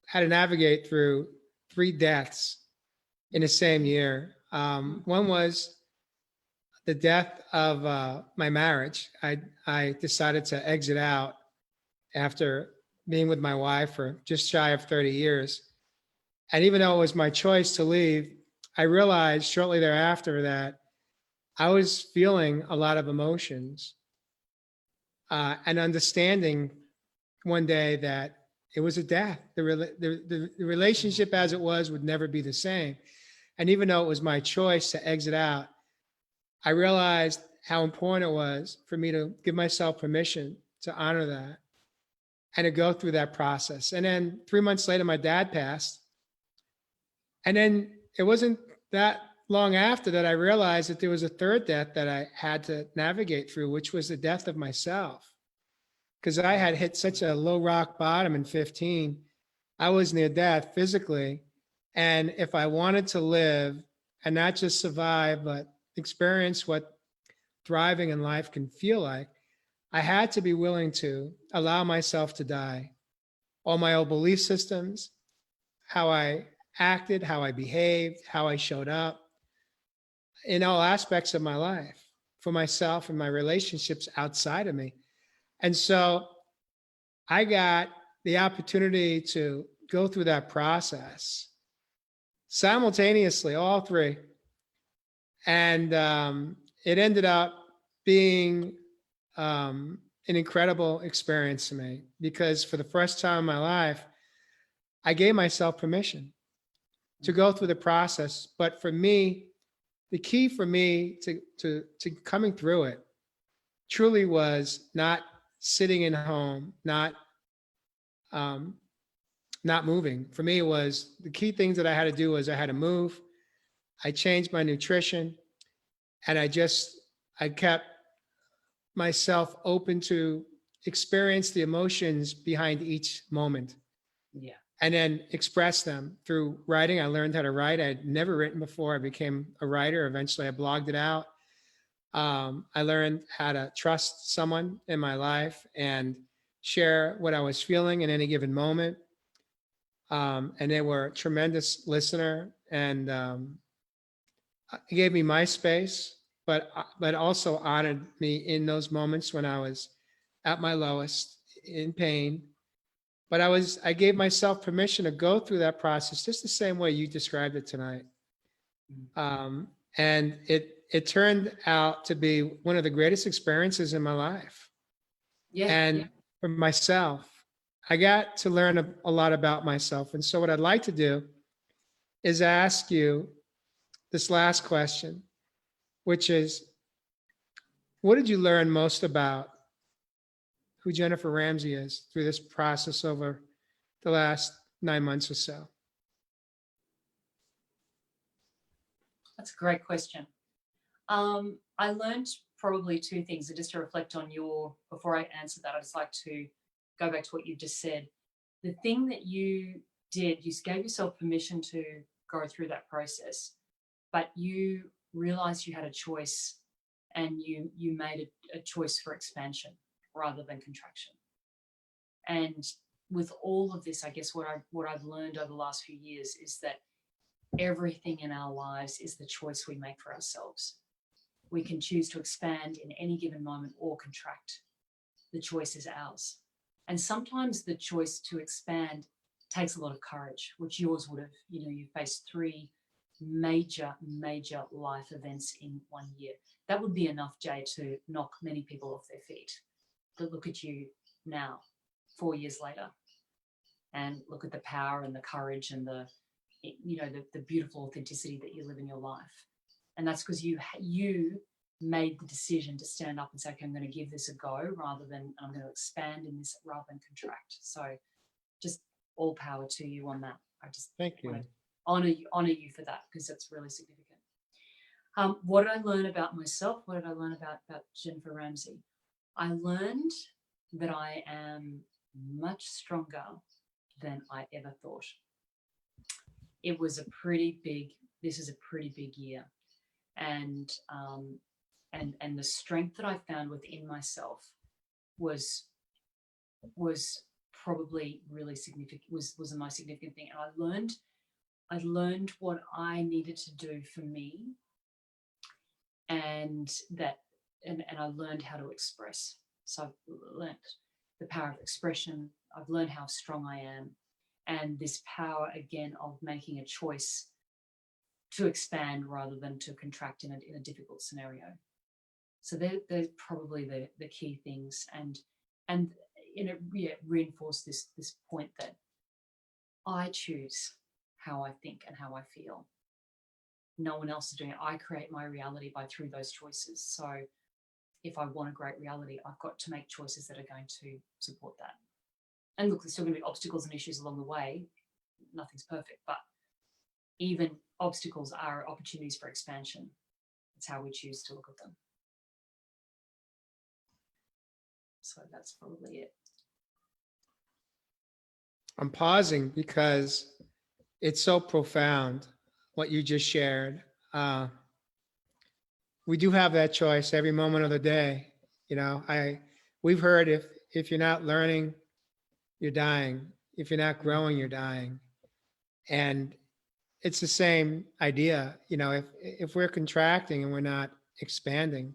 had to navigate through 3 deaths in the same year. One was the death of my marriage. I decided to exit out after being with my wife for just shy of 30 years. And even though it was my choice to leave, I realized shortly thereafter that I was feeling a lot of emotions and understanding one day that it was a death. The relationship as it was would never be the same. And even though it was my choice to exit out, I realized how important it was for me to give myself permission to honor that and to go through that process. And then 3 months later, my dad passed. And then it wasn't that long after that I realized that there was a third death that I had to navigate through, which was the death of myself. Because I had hit such a low rock bottom in 15. I was near death physically. And if I wanted to live and not just survive, but experience what thriving in life can feel like, I had to be willing to allow myself to die. All my old belief systems, how I acted, how I behaved, how I showed up in all aspects of my life for myself and my relationships outside of me. And so I got the opportunity to go through that process simultaneously, all three. And it ended up being an incredible experience to me, because for the first time in my life, I gave myself permission to go through the process. But for me, the key for me to coming through it truly was not sitting in home, not moving. For me, it was the key things that I had to do was I had to move. I changed my nutrition, and I kept myself open to experience the emotions behind each moment. Yeah. And then express them through writing. I learned how to write. I had never written before. I became a writer. Eventually, I blogged it out. I learned how to trust someone in my life and share what I was feeling in any given moment. And they were a tremendous listener, and gave me my space, but also honored me in those moments when I was at my lowest, in pain. But I gave myself permission to go through that process just the same way you described it tonight. And it turned out to be one of the greatest experiences in my life. Yeah. And for myself, I got to learn a lot about myself. And so what I'd like to do is ask you this last question, which is, what did you learn most about who Jennifer Ramsey is through this process over the last 9 months or so? That's a great question. I learned probably two things, and just to reflect on before I answer that, I'd just like to go back to what you just said. The thing that you did, you gave yourself permission to go through that process, but you realized you had a choice, and you made a choice for expansion rather than contraction. And with all of this, I guess what I've learned over the last few years is that everything in our lives is the choice we make for ourselves. We can choose to expand in any given moment or contract. The choice is ours. And sometimes the choice to expand takes a lot of courage, which yours would have. You faced 3 major life events in 1 year. That would be enough, Jay, to knock many people off their feet. But look at you now, 4 years later, and look at the power and the courage and the beautiful authenticity that you live in your life. And that's because you made the decision to stand up and say, okay, I'm going to give this a go, rather than I'm going to expand in this rather than contract. So just all power to you on that. I just Thank you. want to honor you for that, because that's really significant. What did I learn about myself? What did I learn about Jennifer Ramsey? I learned that I am much stronger than I ever thought. This is a pretty big year. And the strength that I found within myself was probably really significant, was the most significant thing. And I learned what I needed to do for me, and I learned how to express. So I've learned the power of expression. I've learned how strong I am, and this power again of making a choice to expand rather than to contract in a difficult scenario. So they're probably the key things, and reinforce this point that I choose how I think and how I feel. No one else is doing it. I create my reality through those choices. So if I want a great reality, I've got to make choices that are going to support that. And look, there's still going to be obstacles and issues along the way. Nothing's perfect, but even obstacles are opportunities for expansion. It's how we choose to look at them. So that's probably it. I'm pausing because it's so profound what you just shared. We do have that choice every moment of the day. We've heard if you're not learning, you're dying. If you're not growing, you're dying. And it's the same idea. If we're contracting and we're not expanding,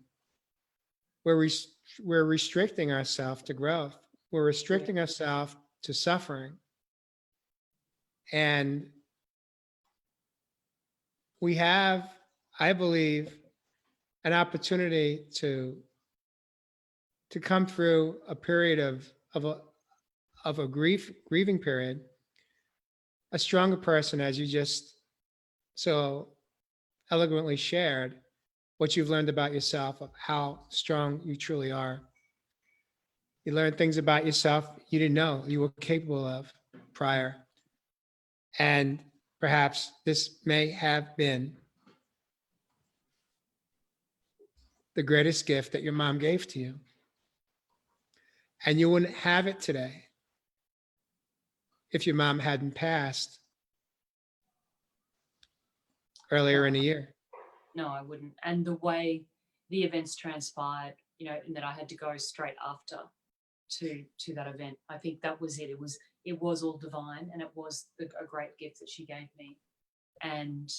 we're restricting ourselves to growth. We're restricting ourselves to suffering. And we have, I believe, an opportunity to come through a period of a grieving period, a stronger person, as you just so eloquently shared, what you've learned about yourself, of how strong you truly are. You learn things about yourself you didn't know you were capable of prior. And perhaps this may have been the greatest gift that your mom gave to you. And you wouldn't have it today if your mom hadn't passed earlier in the year. No, I wouldn't. And the way the events transpired, and that I had to go straight after to that event, I think that was it. It was all divine, and it was a great gift that she gave me. And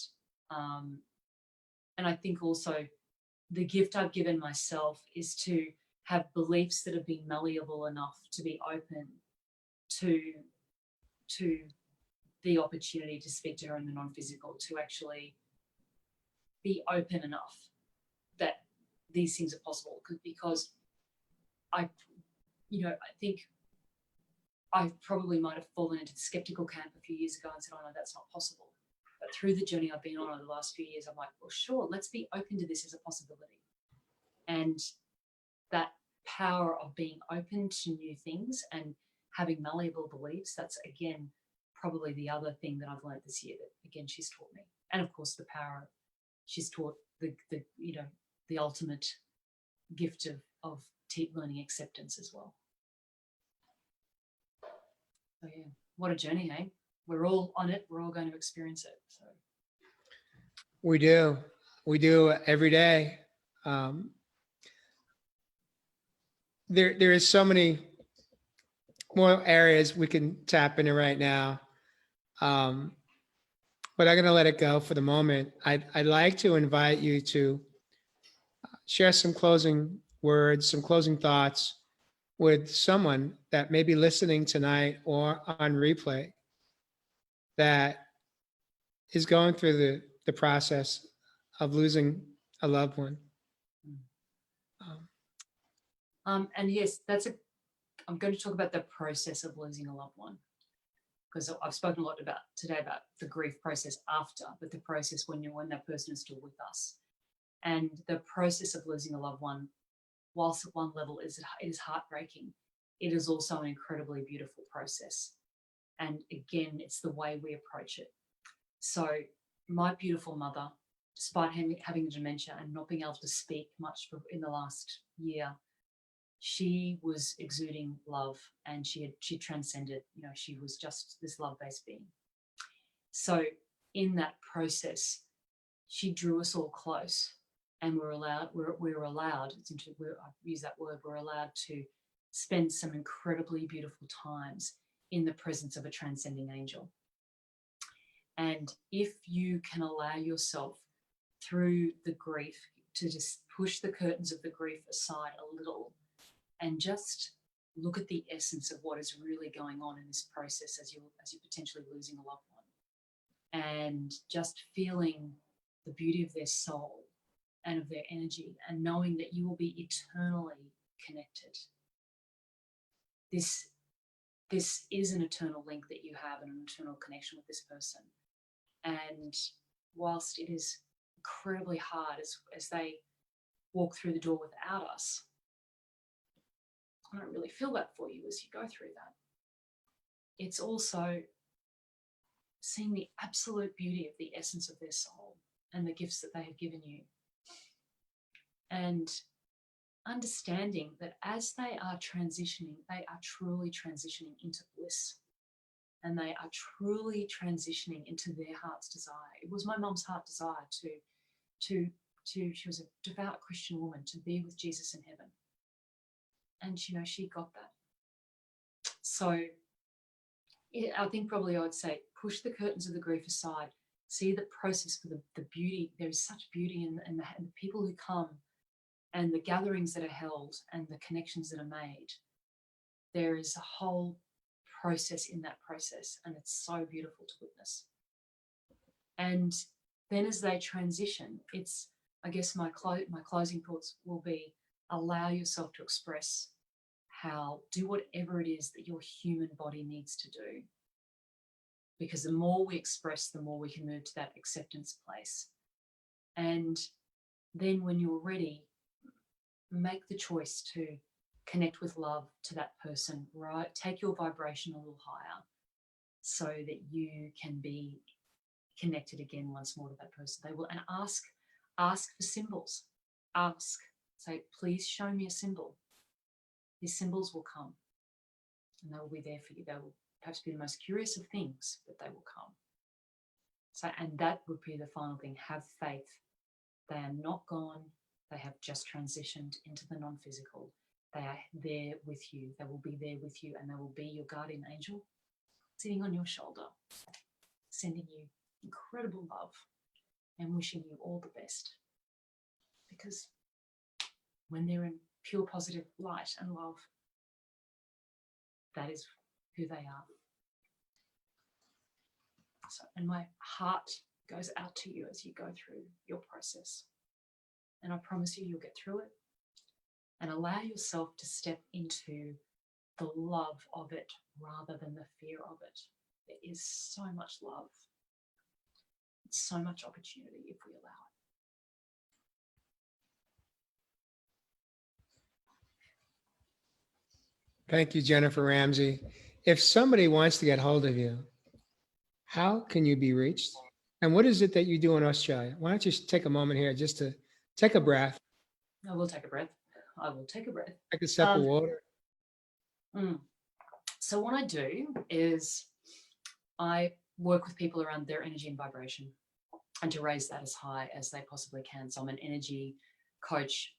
I think also the gift I've given myself is to have beliefs that have been malleable enough to be open to the opportunity to speak to her in the non-physical, to actually be open enough that these things are possible. Because I think I probably might have fallen into the skeptical camp a few years ago and said, oh no, that's not possible. But through the journey I've been on over the last few years, I'm like, well, sure, let's be open to this as a possibility. And that power of being open to new things and having malleable beliefs, that's again probably the other thing that I've learned this year that again she's taught me. And of course the power she's taught, the ultimate gift of learning acceptance as well. So yeah, what a journey, hey? We're all on it. We're all going to experience it. So We do every day. There is so many more areas we can tap into right now. But I'm going to let it go for the moment. I'd like to invite you to share some closing words, some closing thoughts with someone that may be listening tonight or on replay that is going through the process of losing a loved one? Um, And yes, I'm going to talk about the process of losing a loved one, because I've spoken a lot about today about the grief process after, but the process when that person is still with us. And the process of losing a loved one, whilst at one level it is heartbreaking, it is also an incredibly beautiful process. And again, it's the way we approach it. So my beautiful mother, despite having dementia and not being able to speak much in the last year, she was exuding love, and she transcended, she was just this love-based being. So in that process, she drew us all close, and we're allowed I use that word, we're allowed to spend some incredibly beautiful times in the presence of a transcending angel. And if you can allow yourself through the grief to just push the curtains of the grief aside a little and just look at the essence of what is really going on in this process as you're potentially losing a loved one, and just feeling the beauty of their soul and of their energy, and knowing that you will be eternally connected. This is an eternal link that you have, and an eternal connection with this person. And whilst it is incredibly hard as they walk through the door without us, I don't really feel that for you as you go through that. It's also seeing the absolute beauty of the essence of their soul and the gifts that they have given you, and understanding that as they are transitioning, they are truly transitioning into bliss, and they are truly transitioning into their heart's desire. It was my mum's heart desire to she was a devout Christian woman, to be with Jesus in heaven. And, she got that. So I think probably I would say push the curtains of the grief aside, see the process for the beauty. There is such beauty in the people who come, and the gatherings that are held, and the connections that are made. There is a whole process in that process, and it's so beautiful to witness. And then as they transition, it's, I guess my closing thoughts will be, allow yourself to express do whatever it is that your human body needs to do. Because the more we express, the more we can move to that acceptance place. And then when you're ready, make the choice to connect with love to that person, right? Take your vibration a little higher so that you can be connected again once more to that person. They will, and ask for symbols. Say, please show me a symbol. These symbols will come, and they will be there for you. They will perhaps be the most curious of things, but they will come. So, and that would be the final thing. Have faith. They are not gone. They have just transitioned into the non-physical. They are there with you. They will be there with you, and they will be your guardian angel sitting on your shoulder, sending you incredible love and wishing you all the best. Because when they're in pure positive light and love, that is who they are. So, and my heart goes out to you as you go through your process. And I promise you'll get through it. And allow yourself to step into the love of it rather than the fear of it. There is so much love. It's so much opportunity if we allow it. Thank you, Jennifer Ramsey. If somebody wants to get hold of you, how can you be reached? And what is it that you do in Australia? Why don't you take a moment here just to take a breath, I will take a breath. take a sip of water. So what I do is I work with people around their energy and vibration, and to raise that as high as they possibly can. So I'm an energy coach,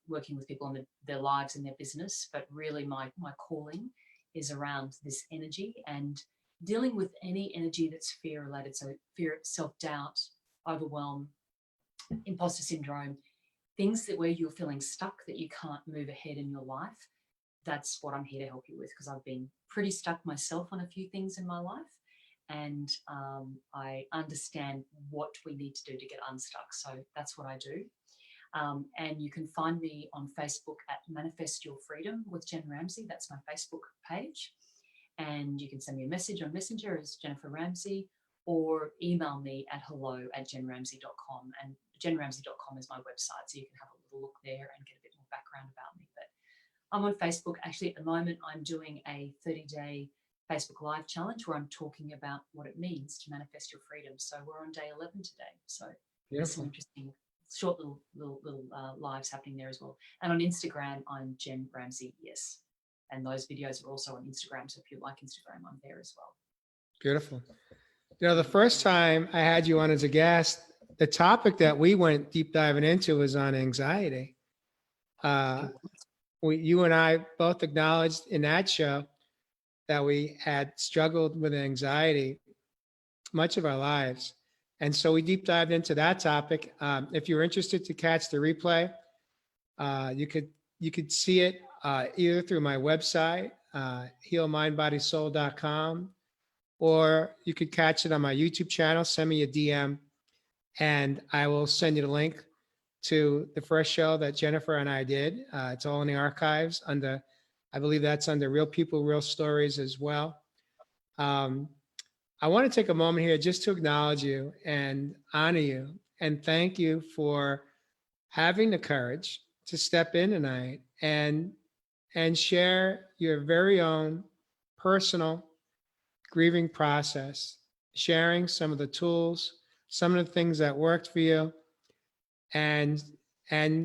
working with people in their lives and their business, but really my calling is around this energy and dealing with any energy that's fear related. So fear, self-doubt, overwhelm, imposter syndrome, things where you're feeling stuck, that you can't move ahead in your life. that's what I'm here to help you with, because I've been pretty stuck myself on a few things in my life. And I understand what we need to do to get unstuck. So that's what I do. And you can find me on Facebook at Manifest Your Freedom with Jen Ramsey. That's my Facebook page. And you can send me a message on Messenger as Jennifer Ramsey, or email me at hello@jenramsey.com. And jenramsey.com is my website, so you can have a little look there and get a bit more background about me. But I'm on Facebook. Actually, at the moment, I'm doing a 30-day Facebook Live challenge where I'm talking about what it means to manifest your freedom. So we're on day 11 today. So there's some interesting short little lives happening there as well. And on Instagram, I'm Jen Ramsey, yes. And those videos are also on Instagram. So if you like Instagram, I'm there as well. Beautiful. The first time I had you on as a guest, the topic that we went deep diving into was on anxiety. You and I both acknowledged in that show that we had struggled with anxiety much of our lives. And so we deep dived into that topic. If you're interested to catch the replay, you could see it either through my website, healmindbodysoul.com, or you could catch it on my YouTube channel. Send me a DM and I will send you the link to the first show that Jennifer and I did. It's all in the archives under, I believe that's under Real People, Real Stories as well. I want to take a moment here just to acknowledge you and honor you and thank you for having the courage to step in tonight and share your very own personal grieving process, sharing some of the tools, some of the things that worked for you, and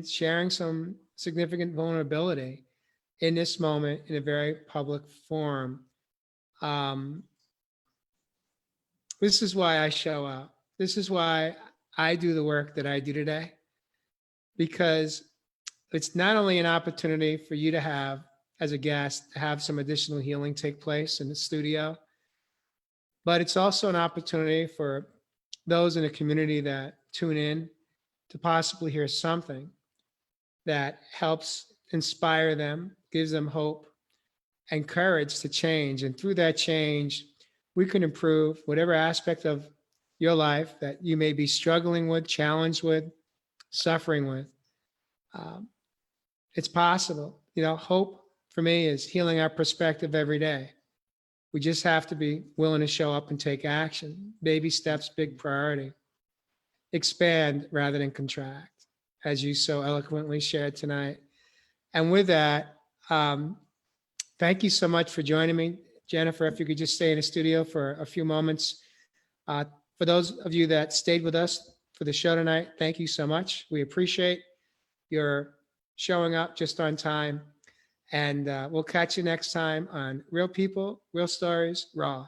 sharing some significant vulnerability in this moment in a very public forum. This is why I show up. This is why I do the work that I do today, because it's not only an opportunity for you to have, as a guest, to have some additional healing take place in the studio, but it's also an opportunity for those in the community that tune in to possibly hear something that helps inspire them, gives them hope and courage to change. And through that change, we can improve whatever aspect of your life that you may be struggling with, challenged with, suffering with. It's possible. Hope for me is healing our perspective every day. We just have to be willing to show up and take action. Baby steps, big priority. Expand rather than contract, as you so eloquently shared tonight. And with that, thank you so much for joining me. Jennifer, if you could just stay in the studio for a few moments. For those of you that stayed with us for the show tonight, thank you so much. We appreciate your showing up just on time. And we'll catch you next time on Real People, Real Stories, Raw.